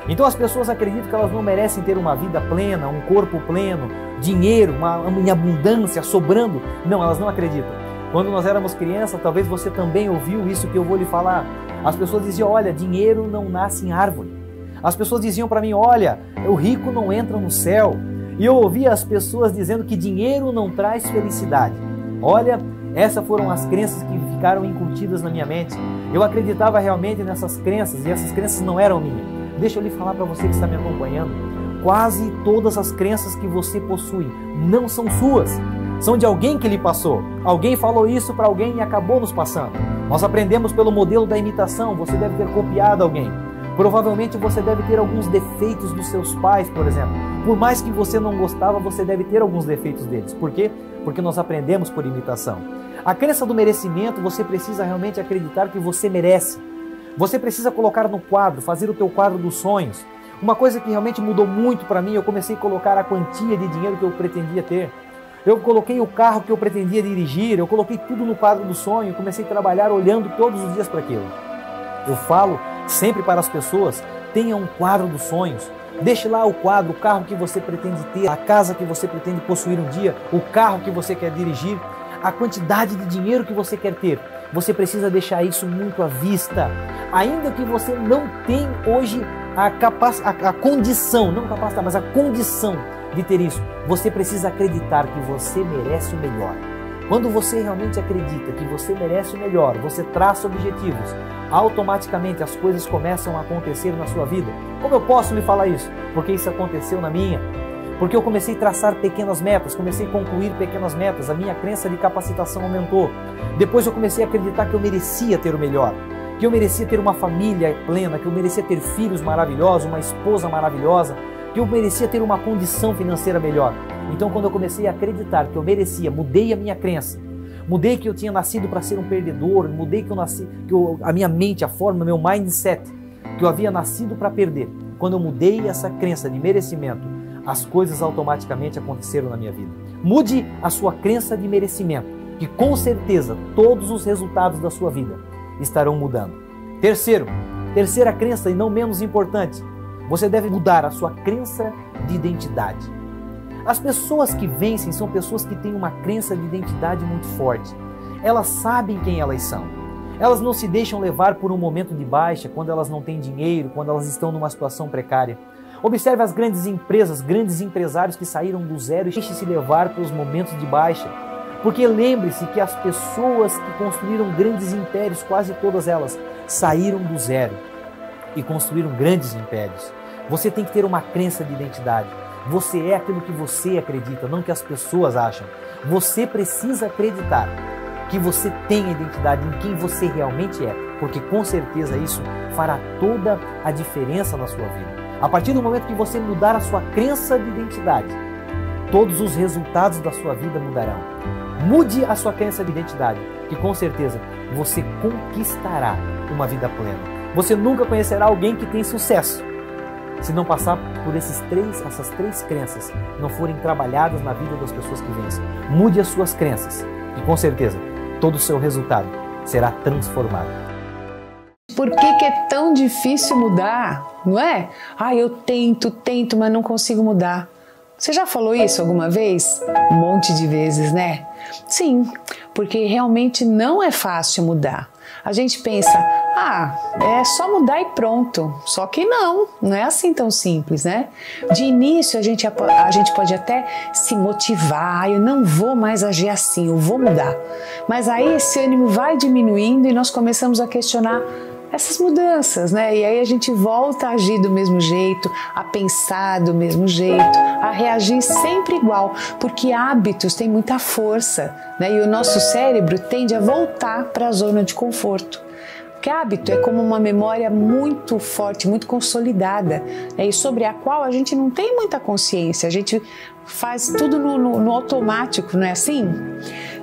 Então as pessoas acreditam que elas não merecem ter uma vida plena, um corpo pleno, dinheiro, uma em abundância, sobrando. Não, elas não acreditam. Quando nós éramos crianças, talvez você também ouviu isso que eu vou lhe falar. As pessoas diziam, olha, dinheiro não nasce em árvore. As pessoas diziam para mim, olha, o rico não entra no céu. E eu ouvia as pessoas dizendo que dinheiro não traz felicidade. Olha, essas foram as crenças que ficaram incutidas na minha mente. Eu acreditava realmente nessas crenças e essas crenças não eram minhas. Deixa eu lhe falar para você que está me acompanhando. Quase todas as crenças que você possui não são suas. São de alguém que lhe passou. Alguém falou isso para alguém e acabou nos passando. Nós aprendemos pelo modelo da imitação. Você deve ter copiado alguém. Provavelmente você deve ter alguns defeitos dos seus pais, por exemplo. Por mais que você não gostava, você deve ter alguns defeitos deles. Por quê? Porque nós aprendemos por imitação. A crença do merecimento, você precisa realmente acreditar que você merece. Você precisa colocar no quadro, fazer o teu quadro dos sonhos. Uma coisa que realmente mudou muito para mim, eu comecei a colocar a quantia de dinheiro que eu pretendia ter. Eu coloquei o carro que eu pretendia dirigir, eu coloquei tudo no quadro do sonho, comecei a trabalhar olhando todos os dias para aquilo. Eu falo sempre para as pessoas, tenha um quadro dos sonhos. Deixe lá o quadro, o carro que você pretende ter, a casa que você pretende possuir um dia, o carro que você quer dirigir, a quantidade de dinheiro que você quer ter. Você precisa deixar isso muito à vista. Ainda que você não tenha hoje a condição, não capacidade, mas a condição de ter isso, você precisa acreditar que você merece o melhor. Quando você realmente acredita que você merece o melhor, você traça objetivos, automaticamente as coisas começam a acontecer na sua vida. Como eu posso lhe falar isso? Porque isso aconteceu na minha. Porque eu comecei a traçar pequenas metas, comecei a concluir pequenas metas, a minha crença de capacitação aumentou. Depois eu comecei a acreditar que eu merecia ter o melhor, que eu merecia ter uma família plena, que eu merecia ter filhos maravilhosos, uma esposa maravilhosa, que eu merecia ter uma condição financeira melhor. Então, quando eu comecei a acreditar que eu merecia, mudei a minha crença, mudei que eu tinha nascido para ser um perdedor, mudei que a minha mente, a forma, meu mindset, que eu havia nascido para perder. Quando eu mudei essa crença de merecimento, as coisas automaticamente aconteceram na minha vida. Mude a sua crença de merecimento, que com certeza todos os resultados da sua vida estarão mudando. Terceira crença e não menos importante, você deve mudar a sua crença de identidade. As pessoas que vencem são pessoas que têm uma crença de identidade muito forte. Elas sabem quem elas são. Elas não se deixam levar por um momento de baixa, quando elas não têm dinheiro, quando elas estão numa situação precária. Observe as grandes empresas, grandes empresários que saíram do zero e deixem-se levar pelos momentos de baixa. Porque lembre-se que as pessoas que construíram grandes impérios, quase todas elas, saíram do zero e construíram grandes impérios. Você tem que ter uma crença de identidade. Você é aquilo que você acredita, não que as pessoas acham. Você precisa acreditar que você tem a identidade em quem você realmente é, porque com certeza isso fará toda a diferença na sua vida. A partir do momento que você mudar a sua crença de identidade, todos os resultados da sua vida mudarão. Mude a sua crença de identidade, que com certeza você conquistará uma vida plena. Você nunca conhecerá alguém que tem sucesso se não passar por essas três crenças, não forem trabalhadas na vida das pessoas que vencem. Mude as suas crenças e com certeza todo o seu resultado será transformado. Por que é tão difícil mudar, não é? Eu tento, mas não consigo mudar. Você já falou isso alguma vez? Um monte de vezes, né? Sim, porque realmente não é fácil mudar. A gente pensa, é só mudar e pronto. Só que não é assim tão simples, né? De início a gente pode até se motivar, eu não vou mais agir assim, eu vou mudar. Mas aí esse ânimo vai diminuindo e nós começamos a questionar essas mudanças, né? E aí a gente volta a agir do mesmo jeito, a pensar do mesmo jeito, a reagir sempre igual, porque hábitos têm muita força, né? E o nosso cérebro tende a voltar para a zona de conforto. Porque hábito é como uma memória muito forte, muito consolidada, né? E sobre a qual a gente não tem muita consciência, a gente faz tudo no automático, não é assim?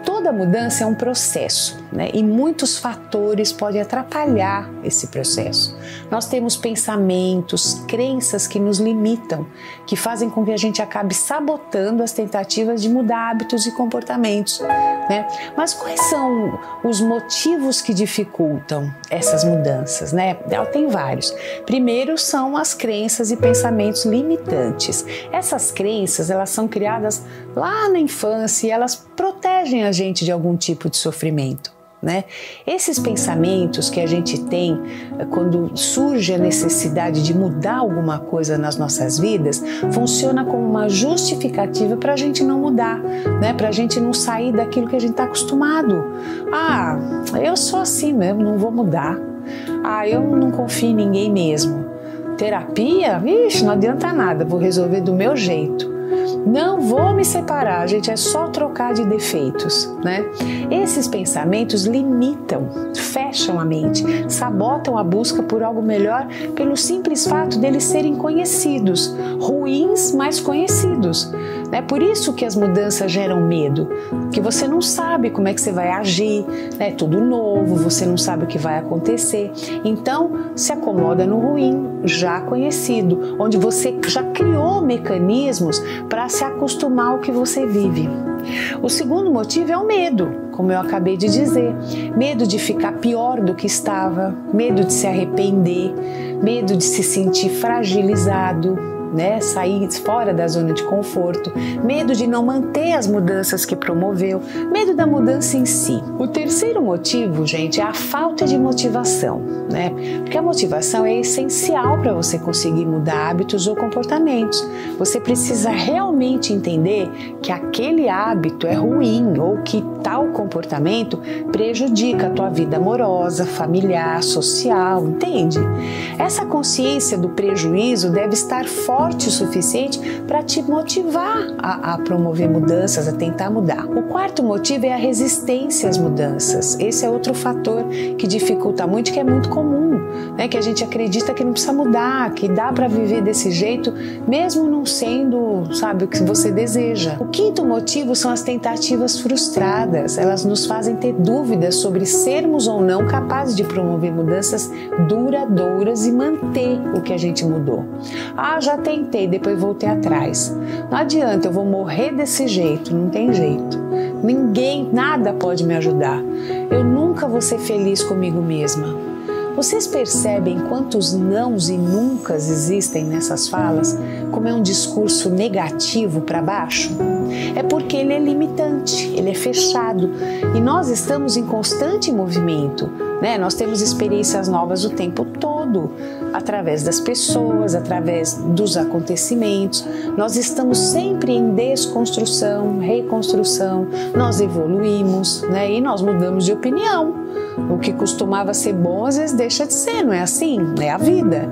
Toda mudança é um processo, né? E muitos fatores podem atrapalhar esse processo. Nós temos pensamentos, crenças que nos limitam, que fazem com que a gente acabe sabotando as tentativas de mudar hábitos e comportamentos, né? Mas quais são os motivos que dificultam essas mudanças, né? Tem vários. Primeiro são as crenças e pensamentos limitantes. Essas crenças, elas são criadas lá na infância e elas protegem a gente de algum tipo de sofrimento, né? Esses pensamentos que a gente tem quando surge a necessidade de mudar alguma coisa nas nossas vidas, funciona como uma justificativa para a gente não mudar, né? Para a gente não sair daquilo que a gente está acostumado. Eu sou assim mesmo, não vou mudar. Eu não confio em ninguém mesmo. Terapia? Vixe, não adianta nada, vou resolver do meu jeito. Não vou me separar, gente, é só trocar de defeitos, né? Esses pensamentos limitam, fecham a mente, sabotam a busca por algo melhor pelo simples fato deles serem conhecidos, ruins, mas conhecidos. É por isso que as mudanças geram medo, que você não sabe como é que você vai agir, é tudo novo, você não sabe o que vai acontecer. Então, se acomoda no ruim, já conhecido, onde você já criou mecanismos para se acostumar ao que você vive. O segundo motivo é o medo, como eu acabei de dizer. Medo de ficar pior do que estava, medo de se arrepender, medo de se sentir fragilizado, né? Sair fora da zona de conforto, medo de não manter as mudanças que promoveu, medo da mudança em si. O terceiro motivo, gente, é a falta de motivação, né? Porque a motivação é essencial para você conseguir mudar hábitos ou comportamentos. Você precisa realmente entender que aquele hábito é ruim ou que tal comportamento prejudica a tua vida amorosa, familiar, social, entende? Essa consciência do prejuízo deve estar forte o suficiente para te motivar a promover mudanças, a tentar mudar. O quarto motivo é a resistência às mudanças. Esse é outro fator que dificulta muito, que é muito comum, né? Que a gente acredita que não precisa mudar, que dá para viver desse jeito, mesmo não sendo, sabe, o que você deseja. O quinto motivo são as tentativas frustradas. Elas nos fazem ter dúvidas sobre sermos ou não capazes de promover mudanças duradouras e manter o que a gente mudou. Ah, já tentei, depois voltei atrás. Não adianta, eu vou morrer desse jeito, não tem jeito. Ninguém, nada pode me ajudar. Eu nunca vou ser feliz comigo mesma. Vocês percebem quantos nãos e nuncas existem nessas falas? Como é um discurso negativo para baixo? É porque ele é limitante, ele é fechado. E nós estamos em constante movimento, né? Nós temos experiências novas o tempo todo, através das pessoas, através dos acontecimentos. Nós estamos sempre em desconstrução, reconstrução, nós evoluímos, né? E nós mudamos de opinião. O que costumava ser bom, às vezes deixa de ser, não é assim? É a vida.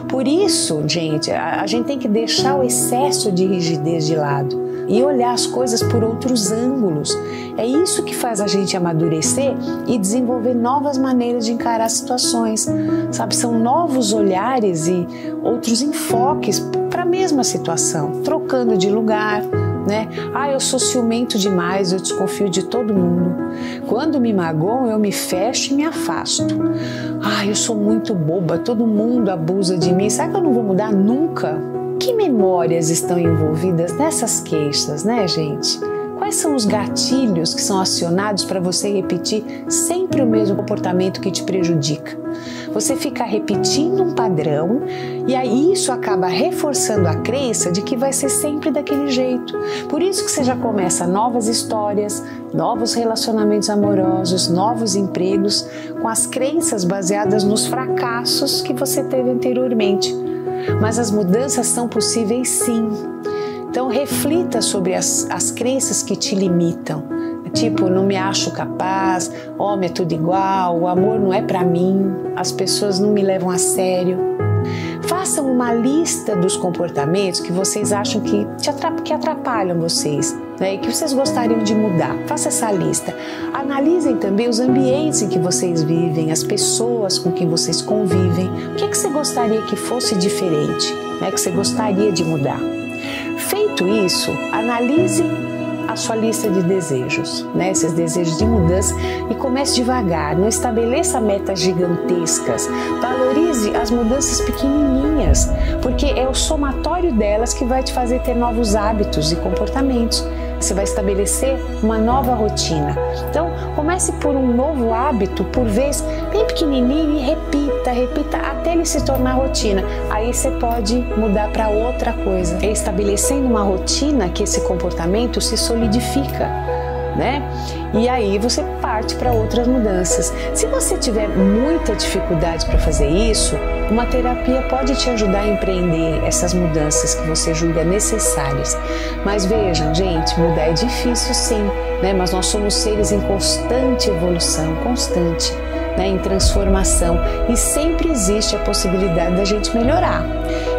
Por isso, gente, a gente tem que deixar o excesso de rigidez de lado e olhar as coisas por outros ângulos. É isso que faz a gente amadurecer e desenvolver novas maneiras de encarar situações, sabe? São novos olhares e outros enfoques para a mesma situação, trocando de lugar, né? Ah, eu sou ciumento demais, eu desconfio de todo mundo. Quando me magoam, eu me fecho e me afasto. Ah, eu sou muito boba, todo mundo abusa de mim. Será que eu não vou mudar nunca? Que memórias estão envolvidas nessas queixas, né, gente? Quais são os gatilhos que são acionados para você repetir sempre o mesmo comportamento que te prejudica? Você fica repetindo um padrão e aí isso acaba reforçando a crença de que vai ser sempre daquele jeito. Por isso que você já começa novas histórias, novos relacionamentos amorosos, novos empregos, com as crenças baseadas nos fracassos que você teve anteriormente. Mas as mudanças são possíveis sim. Então reflita sobre as crenças que te limitam. Tipo, não me acho capaz, homem é tudo igual, o amor não é pra mim, as pessoas não me levam a sério. Façam uma lista dos comportamentos que vocês acham que atrapalham vocês, né, e que vocês gostariam de mudar. Faça essa lista. Analisem também os ambientes em que vocês vivem, as pessoas com quem vocês convivem. O que você gostaria que fosse diferente, né, que você gostaria de mudar? Feito isso, analise a sua lista de desejos, né? Esses desejos de mudança, e comece devagar, não estabeleça metas gigantescas, valorize as mudanças pequenininhas, porque é o somatório delas que vai te fazer ter novos hábitos e comportamentos. Você vai estabelecer uma nova rotina. Então, comece por um novo hábito por vez, bem pequenininho, e repita até ele se tornar rotina. Aí você pode mudar para outra coisa. É estabelecendo uma rotina que esse comportamento se solidifica, né? E aí você parte para outras mudanças. Se você tiver muita dificuldade para fazer isso, uma terapia pode te ajudar a empreender essas mudanças que você julga necessárias. Mas vejam, gente, mudar é difícil sim, né? Mas nós somos seres em constante evolução, constante, né? Em transformação, e sempre existe a possibilidade da gente melhorar.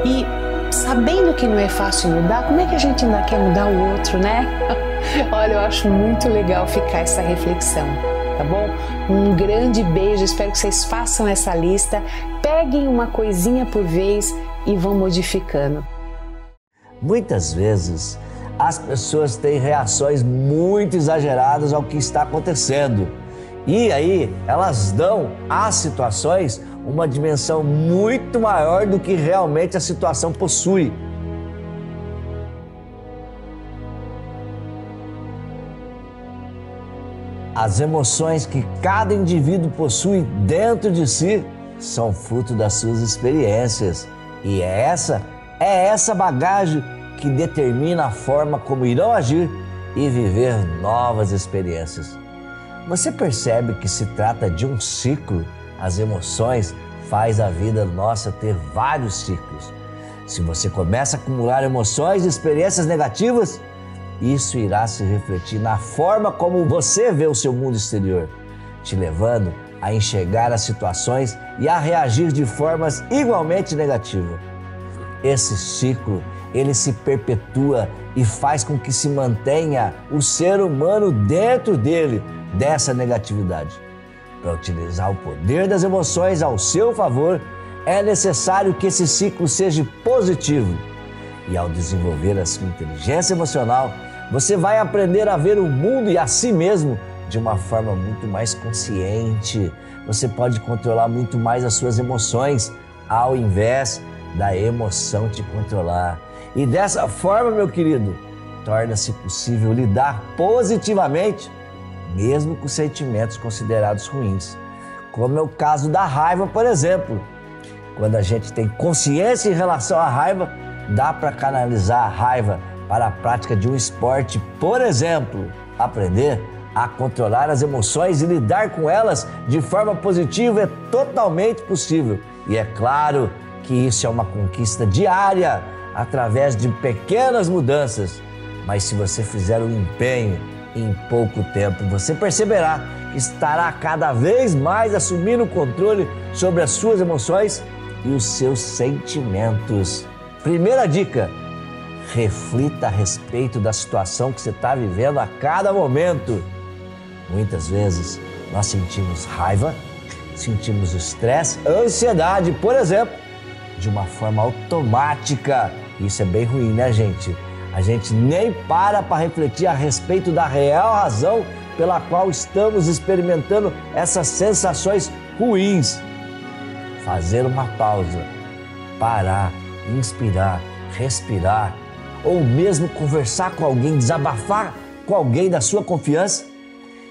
E sabendo que não é fácil mudar, como é que a gente ainda quer mudar o outro, né? Olha, eu acho muito legal ficar essa reflexão, tá bom? Um grande beijo, espero que vocês façam essa lista, peguem uma coisinha por vez e vão modificando. Muitas vezes as pessoas têm reações muito exageradas ao que está acontecendo. E aí elas dão às situações uma dimensão muito maior do que realmente a situação possui. As emoções que cada indivíduo possui dentro de si são fruto das suas experiências. E é essa É essa bagagem que determina a forma como irão agir e viver novas experiências. Você percebe que se trata de um ciclo? As emoções faz a vida nossa ter vários ciclos. Se você começa a acumular emoções e experiências negativas, isso irá se refletir na forma como você vê o seu mundo exterior, te levando a enxergar as situações e a reagir de formas igualmente negativas. Esse ciclo, ele se perpetua e faz com que se mantenha o ser humano dentro dele, dessa negatividade. Para utilizar o poder das emoções ao seu favor, é necessário que esse ciclo seja positivo. E ao desenvolver a sua inteligência emocional, você vai aprender a ver o mundo e a si mesmo de uma forma muito mais consciente. Você pode controlar muito mais as suas emoções, ao invés da emoção te controlar. E dessa forma, meu querido, torna-se possível lidar positivamente, mesmo com sentimentos considerados ruins. Como é o caso da raiva, por exemplo. Quando a gente tem consciência em relação à raiva, dá para canalizar a raiva para a prática de um esporte, por exemplo. Aprender a controlar as emoções e lidar com elas de forma positiva é totalmente possível. E é claro que isso é uma conquista diária, através de pequenas mudanças. Mas se você fizer um empenho, em pouco tempo você perceberá que estará cada vez mais assumindo o controle sobre as suas emoções e os seus sentimentos. Primeira dica: reflita a respeito da situação que você está vivendo a cada momento. Muitas vezes nós sentimos raiva, sentimos estresse, ansiedade, por exemplo, de uma forma automática. Isso é bem ruim, né, gente? A gente nem para refletir a respeito da real razão pela qual estamos experimentando essas sensações ruins. Fazer uma pausa, parar, inspirar, respirar, ou mesmo conversar com alguém, desabafar com alguém da sua confiança,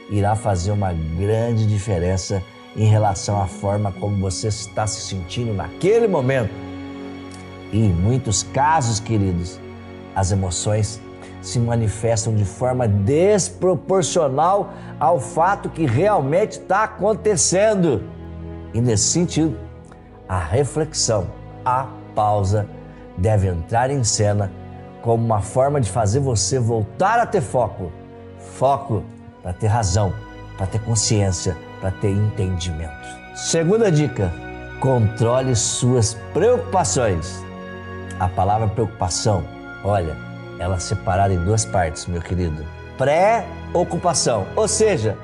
irá fazer uma grande diferença em relação à forma como você está se sentindo naquele momento. E em muitos casos, queridos, as emoções se manifestam de forma desproporcional ao fato que realmente está acontecendo. E nesse sentido, a reflexão, a pausa, deve entrar em cena como uma forma de fazer você voltar a ter foco. Foco para ter razão, para ter consciência, para ter entendimento. Segunda dica: controle suas preocupações. A palavra preocupação, olha, ela é separada em duas partes, meu querido. Pré-ocupação, ou seja,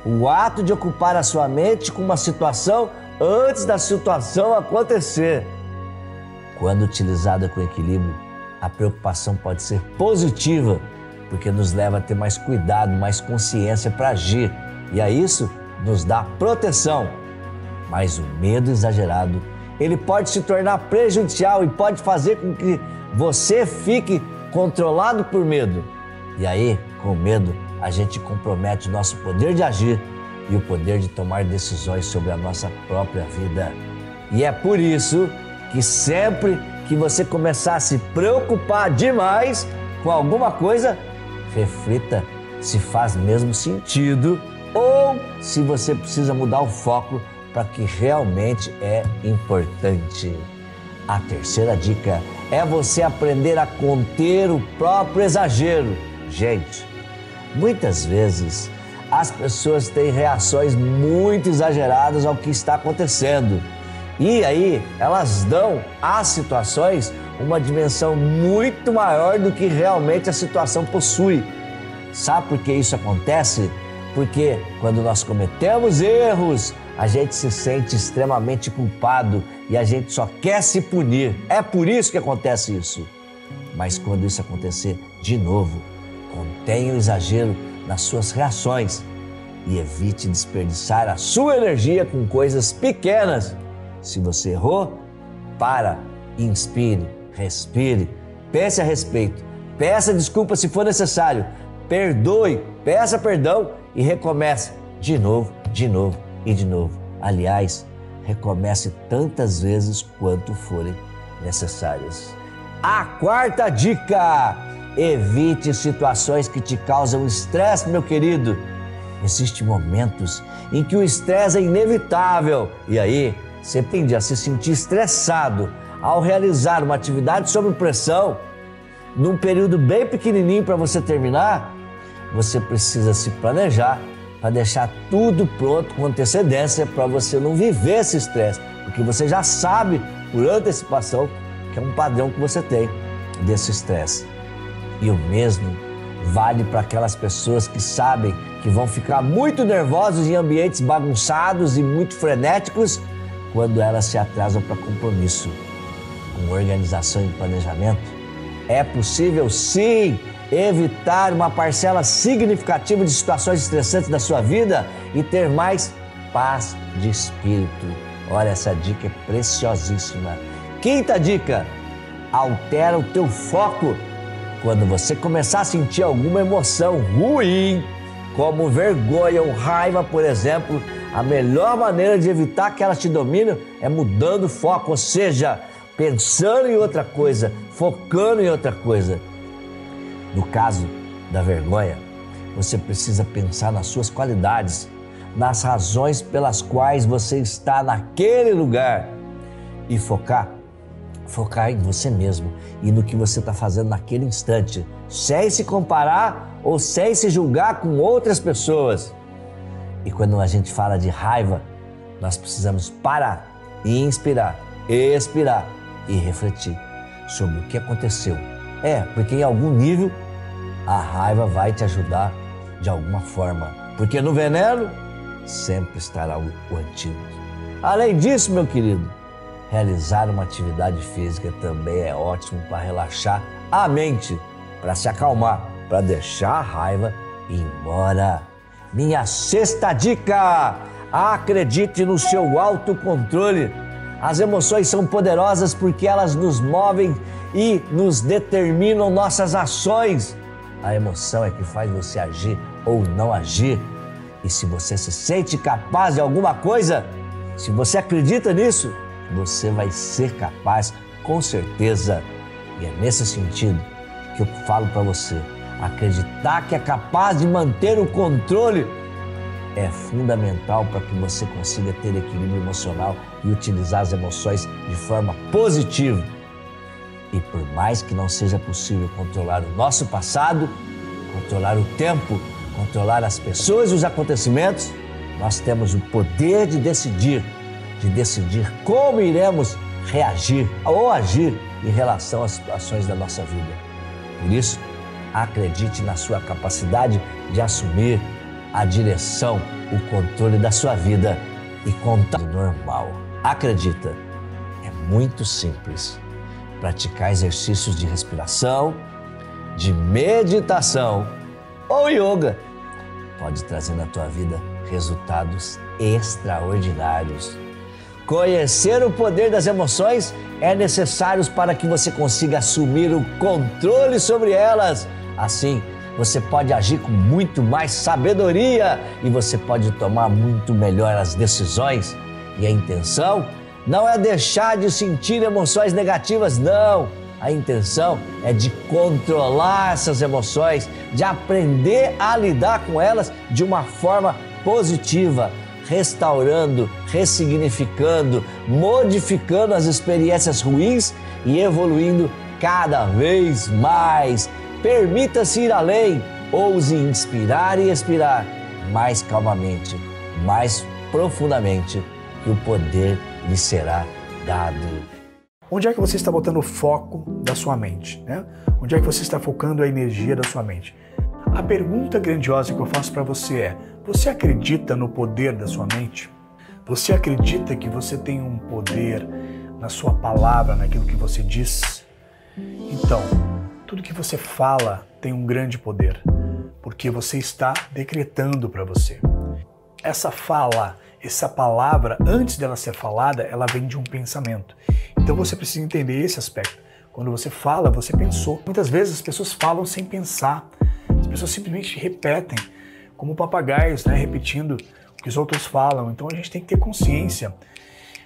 o ato de ocupar a sua mente com uma situação antes da situação acontecer. Quando utilizada com equilíbrio, a preocupação pode ser positiva, porque nos leva a ter mais cuidado, mais consciência para agir. E a isso nos dá proteção. Mas o medo exagerado, ele pode se tornar prejudicial e pode fazer com que você fique controlado por medo. E aí, com medo, a gente compromete o nosso poder de agir e o poder de tomar decisões sobre a nossa própria vida. E é por isso que sempre que você começar a se preocupar demais com alguma coisa, reflita se faz mesmo sentido ou se você precisa mudar o foco para que realmente é importante. A terceira dica é você aprender a conter o próprio exagero. Gente, muitas vezes as pessoas têm reações muito exageradas ao que está acontecendo. E aí elas dão às situações uma dimensão muito maior do que realmente a situação possui. Sabe por que isso acontece? Porque quando nós cometemos erros, a gente se sente extremamente culpado e a gente só quer se punir. É por isso que acontece isso. Mas quando isso acontecer de novo, contenha o exagero nas suas reações e evite desperdiçar a sua energia com coisas pequenas. Se você errou, para, inspire, respire, pense a respeito, peça desculpa se for necessário, perdoe, peça perdão e recomece de novo e de novo. Aliás, recomece tantas vezes quanto forem necessárias. A quarta dica: evite situações que te causam estresse, meu querido. Existem momentos em que o estresse é inevitável e aí você tende a se sentir estressado ao realizar uma atividade sob pressão, num período bem pequenininho para você terminar. Você precisa se planejar para deixar tudo pronto com antecedência para você não viver esse estresse, porque você já sabe por antecipação que é um padrão que você tem desse estresse. E o mesmo vale para aquelas pessoas que sabem que vão ficar muito nervosos em ambientes bagunçados e muito frenéticos quando elas se atrasam para compromisso. Com organização e planejamento, é possível sim evitar uma parcela significativa de situações estressantes da sua vida e ter mais paz de espírito. Olha, essa dica é preciosíssima. Quinta dica: altera o teu foco. Quando você começar a sentir alguma emoção ruim, como vergonha ou raiva, por exemplo, a melhor maneira de evitar que elas te dominem é mudando o foco, ou seja, pensando em outra coisa, focando em outra coisa. No caso da vergonha, você precisa pensar nas suas qualidades, nas razões pelas quais você está naquele lugar e focar em você mesmo e no que você está fazendo naquele instante, sem se comparar ou sem se julgar com outras pessoas. E quando a gente fala de raiva, nós precisamos parar e inspirar, expirar e refletir sobre o que aconteceu. Porque em algum nível a raiva vai te ajudar de alguma forma, porque no veneno sempre estará o antídoto. Além disso, meu querido, realizar uma atividade física também é ótimo para relaxar a mente, para se acalmar, para deixar a raiva ir embora. Minha sexta dica: acredite no seu autocontrole. As emoções são poderosas porque elas nos movem e nos determinam nossas ações. A emoção é que faz você agir ou não agir. E se você se sente capaz de alguma coisa, se você acredita nisso, você vai ser capaz, com certeza. E é nesse sentido que eu falo para você: acreditar que é capaz de manter o controle é fundamental para que você consiga ter equilíbrio emocional e utilizar as emoções de forma positiva. E por mais que não seja possível controlar o nosso passado, controlar o tempo, controlar as pessoas e os acontecimentos, nós temos o poder de decidir como iremos reagir ou agir em relação às situações da nossa vida. Por isso, acredite na sua capacidade de assumir a direção, o controle da sua vida e contar normal. Acredita, é muito simples. Praticar exercícios de respiração, de meditação ou yoga pode trazer na tua vida resultados extraordinários. Conhecer o poder das emoções é necessário para que você consiga assumir o controle sobre elas. Assim, você pode agir com muito mais sabedoria e você pode tomar muito melhor as decisões. E a intenção não é deixar de sentir emoções negativas, não. A intenção é de controlar essas emoções, de aprender a lidar com elas de uma forma positiva, restaurando, ressignificando, modificando as experiências ruins e evoluindo cada vez mais. Permita-se ir além, ouse inspirar e expirar mais calmamente, mais profundamente, que o poder lhe será dado. Onde é que você está botando o foco da sua mente, né? Onde é que você está focando a energia da sua mente? A pergunta grandiosa que eu faço para você é: você acredita no poder da sua mente? Você acredita que você tem um poder na sua palavra, naquilo que você diz? Então, tudo que você fala tem um grande poder, porque você está decretando para você. Essa fala, essa palavra, antes dela ser falada, ela vem de um pensamento. Então você precisa entender esse aspecto. Quando você fala, você pensou. Muitas vezes as pessoas falam sem pensar. As pessoas simplesmente repetem, como papagaios, né, repetindo o que os outros falam. Então a gente tem que ter consciência.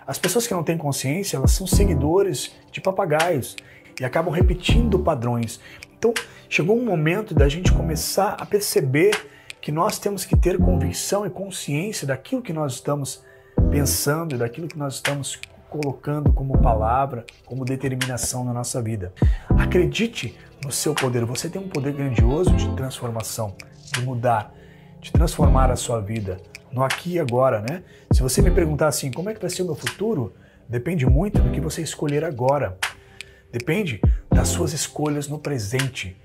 As pessoas que não têm consciência, elas são seguidores de papagaios. e acabam repetindo padrões. Então, chegou um momento da gente começar a perceber que nós temos que ter convicção e consciência daquilo que nós estamos pensando, daquilo que nós estamos colocando como palavra, como determinação na nossa vida. Acredite no seu poder. Você tem um poder grandioso de transformação, de mudar, de transformar a sua vida no aqui e agora, né? Se você me perguntar assim, como é que vai ser o meu futuro? Depende muito do que você escolher agora. Depende das suas escolhas no presente.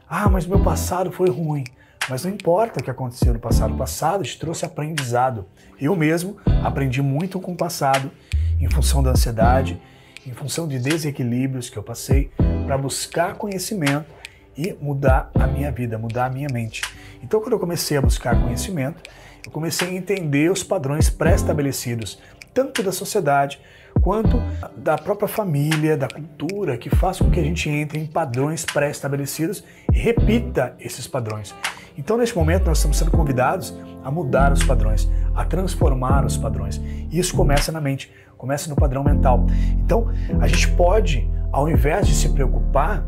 Ah, mas meu passado foi ruim. Mas não importa o que aconteceu no passado. O passado te trouxe aprendizado. Eu mesmo aprendi muito com o passado, em função da ansiedade, em função de desequilíbrios que eu passei, para buscar conhecimento e mudar a minha vida, mudar a minha mente. Então, quando eu comecei a buscar conhecimento, eu comecei a entender os padrões pré-estabelecidos, tanto da sociedade quanto da própria família, da cultura, que faz com que a gente entre em padrões pré-estabelecidos e repita esses padrões. Então, neste momento, nós estamos sendo convidados a mudar os padrões, a transformar os padrões. E isso começa na mente, começa no padrão mental. Então, a gente pode, ao invés de se preocupar,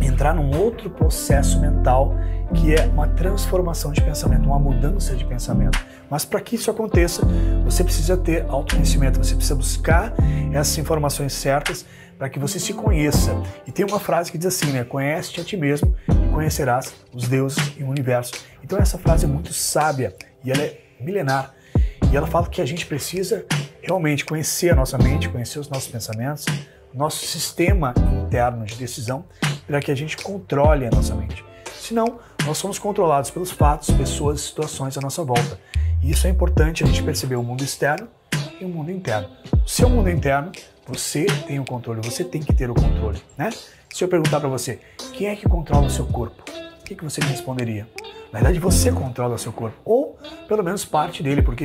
entrar num outro processo mental, que é uma transformação de pensamento, uma mudança de pensamento. Mas para que isso aconteça, você precisa ter autoconhecimento, você precisa buscar essas informações certas para que você se conheça. E tem uma frase que diz assim, né? Conhece-te a ti mesmo e conhecerás os deuses e o universo. Então essa frase é muito sábia e ela é milenar. E ela fala que a gente precisa realmente conhecer a nossa mente, conhecer os nossos pensamentos, nosso sistema interno de decisão, para que a gente controle a nossa mente. Senão, nós somos controlados pelos fatos, pessoas e situações à nossa volta. E isso é importante a gente perceber o mundo externo e o mundo interno. O seu mundo interno, você tem o controle, você tem que ter o controle, né? Se eu perguntar para você, quem é que controla o seu corpo? O que você me responderia? Na verdade, você controla o seu corpo, ou pelo menos parte dele, porque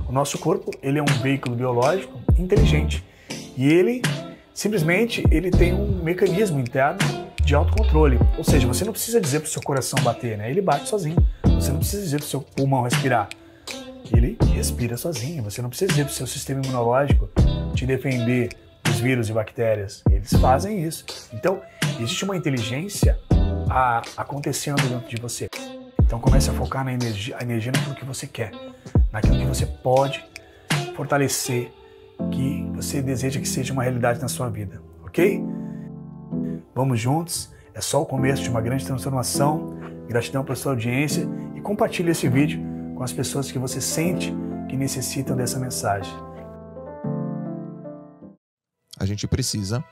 o nosso corpo, ele é um veículo biológico inteligente. E ele, simplesmente, ele tem um mecanismo interno de autocontrole. Ou seja, você não precisa dizer para o seu coração bater, né? Ele bate sozinho. Você não precisa dizer para o seu pulmão respirar. Ele respira sozinho. Você não precisa dizer para o seu sistema imunológico te defender dos vírus e bactérias. Eles fazem isso. Então, existe uma inteligência acontecendo dentro de você. Então, comece a focar na energia, naquilo que você quer, naquilo que você pode fortalecer, que você deseja que seja uma realidade na sua vida, ok? Vamos juntos, é só o começo de uma grande transformação. Gratidão pela sua audiência e compartilhe esse vídeo com as pessoas que você sente que necessitam dessa mensagem. A gente precisa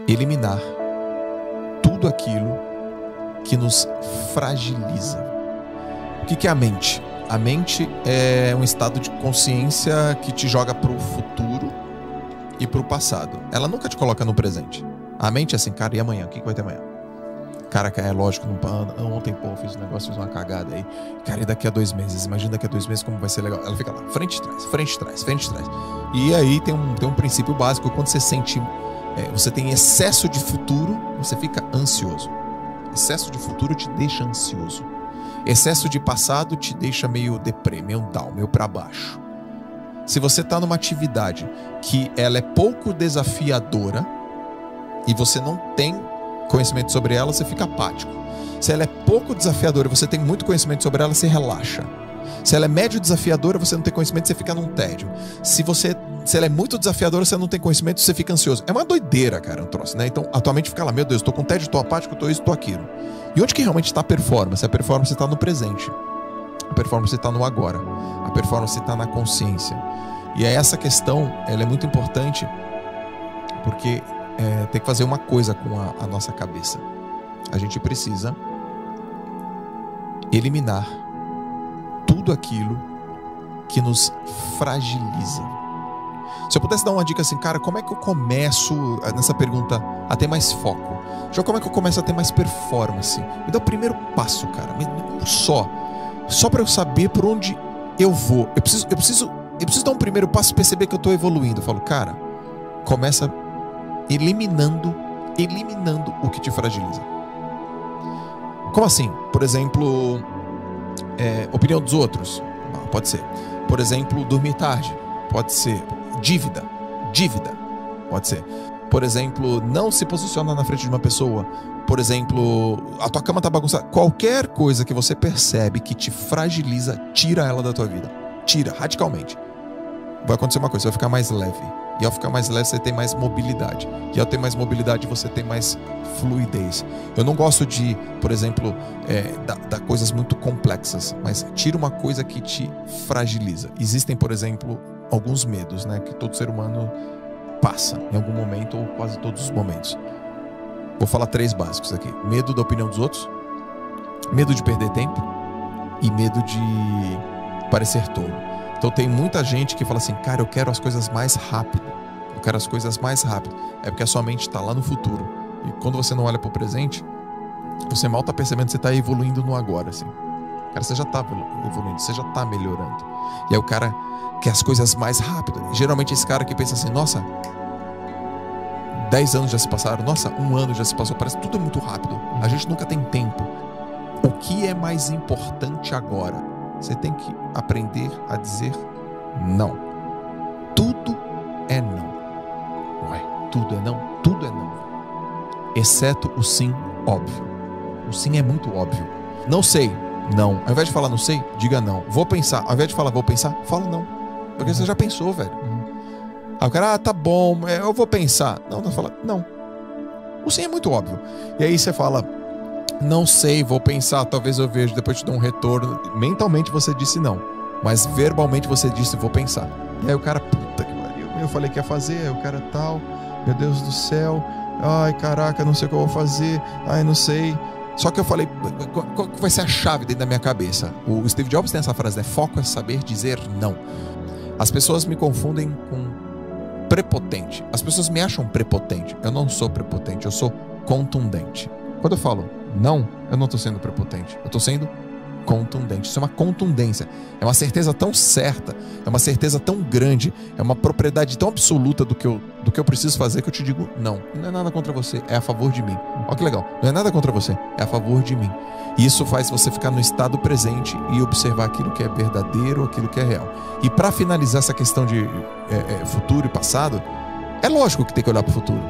eliminar tudo aquilo que nos fragiliza. O que é a mente? A mente é um estado de consciência que te joga para o futuro e para o passado. Ela nunca te coloca no presente. A mente é assim, cara, e amanhã? O que vai ter amanhã? Cara, é lógico, ontem, pô, fiz um negócio, fiz uma cagada aí. Cara, e daqui a 2 meses? Imagina daqui a 2 meses como vai ser legal. Ela fica lá, frente e trás, frente e trás, frente e trás. E aí tem um princípio básico, quando você sente, você tem excesso de futuro, você fica ansioso. Excesso de futuro te deixa ansioso. Excesso de passado te deixa meio deprê, meio down, meio pra baixo. Se você tá numa atividade que ela é pouco desafiadora e você não tem conhecimento sobre ela, você fica apático. Se ela é pouco desafiadora e você tem muito conhecimento sobre ela, você relaxa. Se ela é médio desafiadora, você não tem conhecimento, você fica num tédio. Se ela é muito desafiadora, você não tem conhecimento, você fica ansioso. É uma doideira, cara, um troço, né? Então, atualmente fica lá, meu Deus, tô com tédio, tô apático, tô isso, tô aquilo. E onde que realmente está a performance? A performance está no presente. A performance está no agora. A performance está na consciência. E aí essa questão, ela é muito importante, porque tem que fazer uma coisa com a nossa cabeça. A gente precisa eliminar tudo aquilo que nos fragiliza. Se eu pudesse dar uma dica assim, cara, como é que eu começo nessa pergunta a ter mais foco? Já como é que eu começo a ter mais performance? Me dá o primeiro passo, cara, só para eu saber por onde eu vou. Eu preciso dar um primeiro passo e perceber que eu estou evoluindo. Eu falo, cara, começa eliminando o que te fragiliza. Como assim? Por exemplo, opinião dos outros? Pode ser. Por exemplo, dormir tarde? Pode ser. Dívida? Pode ser. Por exemplo, não se posiciona na frente de uma pessoa. Por exemplo, a tua cama tá bagunçada. Qualquer coisa que você percebe que te fragiliza, tira ela da tua vida. Tira, radicalmente. Vai acontecer uma coisa, você vai ficar mais leve. E ao ficar mais leve, você tem mais mobilidade. E ao ter mais mobilidade, você tem mais fluidez. Eu não gosto de, por exemplo, dar coisas muito complexas, mas tira uma coisa que te fragiliza. Existem, por exemplo, alguns medos, né, que todo ser humano passa em algum momento ou quase todos os momentos. Vou falar 3 básicos aqui. Medo da opinião dos outros, medo de perder tempo e medo de parecer tolo. Então tem muita gente que fala assim, cara, eu quero as coisas mais rápido. Eu quero as coisas mais rápido. É porque a sua mente está lá no futuro. E quando você não olha para o presente, você mal está percebendo que você está evoluindo no agora, assim. Cara, você já está evoluindo, você já está melhorando. E aí o cara quer as coisas mais rápido. E geralmente esse cara que pensa assim, nossa, 10 anos já se passaram, nossa, 1 ano já se passou, parece que tudo é muito rápido. A gente nunca tem tempo. O que é mais importante agora? Você tem que aprender a dizer não. Tudo é não. Ué, tudo é não? Tudo é não. Exceto o sim óbvio. O sim é muito óbvio. Não sei, não. Ao invés de falar não sei, diga não. Vou pensar. Ao invés de falar vou pensar, fala não. Porque você já pensou, velho. Aí o cara, tá bom, eu vou pensar. Não, fala não. O sim é muito óbvio. E aí você fala, não sei, vou pensar, talvez eu veja, depois te dou um retorno. Mentalmente você disse não, mas verbalmente você disse vou pensar. E aí o cara, puta que pariu, eu falei que ia fazer, aí o cara tal, meu Deus do céu, ai caraca, não sei o que eu vou fazer, ai não sei. Só que eu falei, qual vai ser a chave dentro da minha cabeça? O Steve Jobs tem essa frase, né? Foco é saber dizer não. As pessoas me confundem com prepotente. As pessoas me acham prepotente. Eu não sou prepotente, eu sou contundente. Quando eu falo não, eu não estou sendo prepotente, eu estou sendo contundente. Isso é uma contundência, é uma certeza tão certa, é uma certeza tão grande, é uma propriedade tão absoluta do que eu preciso fazer que eu te digo não. Não é nada contra você, é a favor de mim. Olha que legal, não é nada contra você, é a favor de mim. E isso faz você ficar no estado presente e observar aquilo que é verdadeiro, aquilo que é real. E para finalizar essa questão de futuro e passado, é lógico que tem que olhar para o futuro.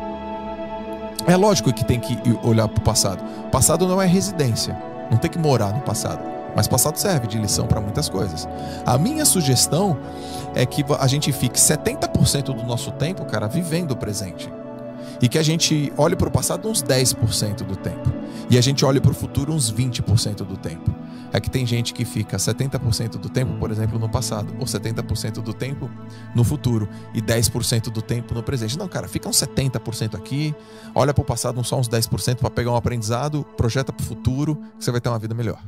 É lógico que tem que olhar para o passado. O passado não é residência, não tem que morar no passado. Mas o passado serve de lição para muitas coisas. A minha sugestão é que a gente fique 70% do nosso tempo, cara, vivendo o presente. E que a gente olhe para o passado uns 10% do tempo. E a gente olhe para o futuro uns 20% do tempo. É que tem gente que fica 70% do tempo, por exemplo, no passado, ou 70% do tempo no futuro, e 10% do tempo no presente. Não, cara, fica uns 70% aqui, olha para o passado só uns 10% para pegar um aprendizado, projeta para o futuro, que você vai ter uma vida melhor.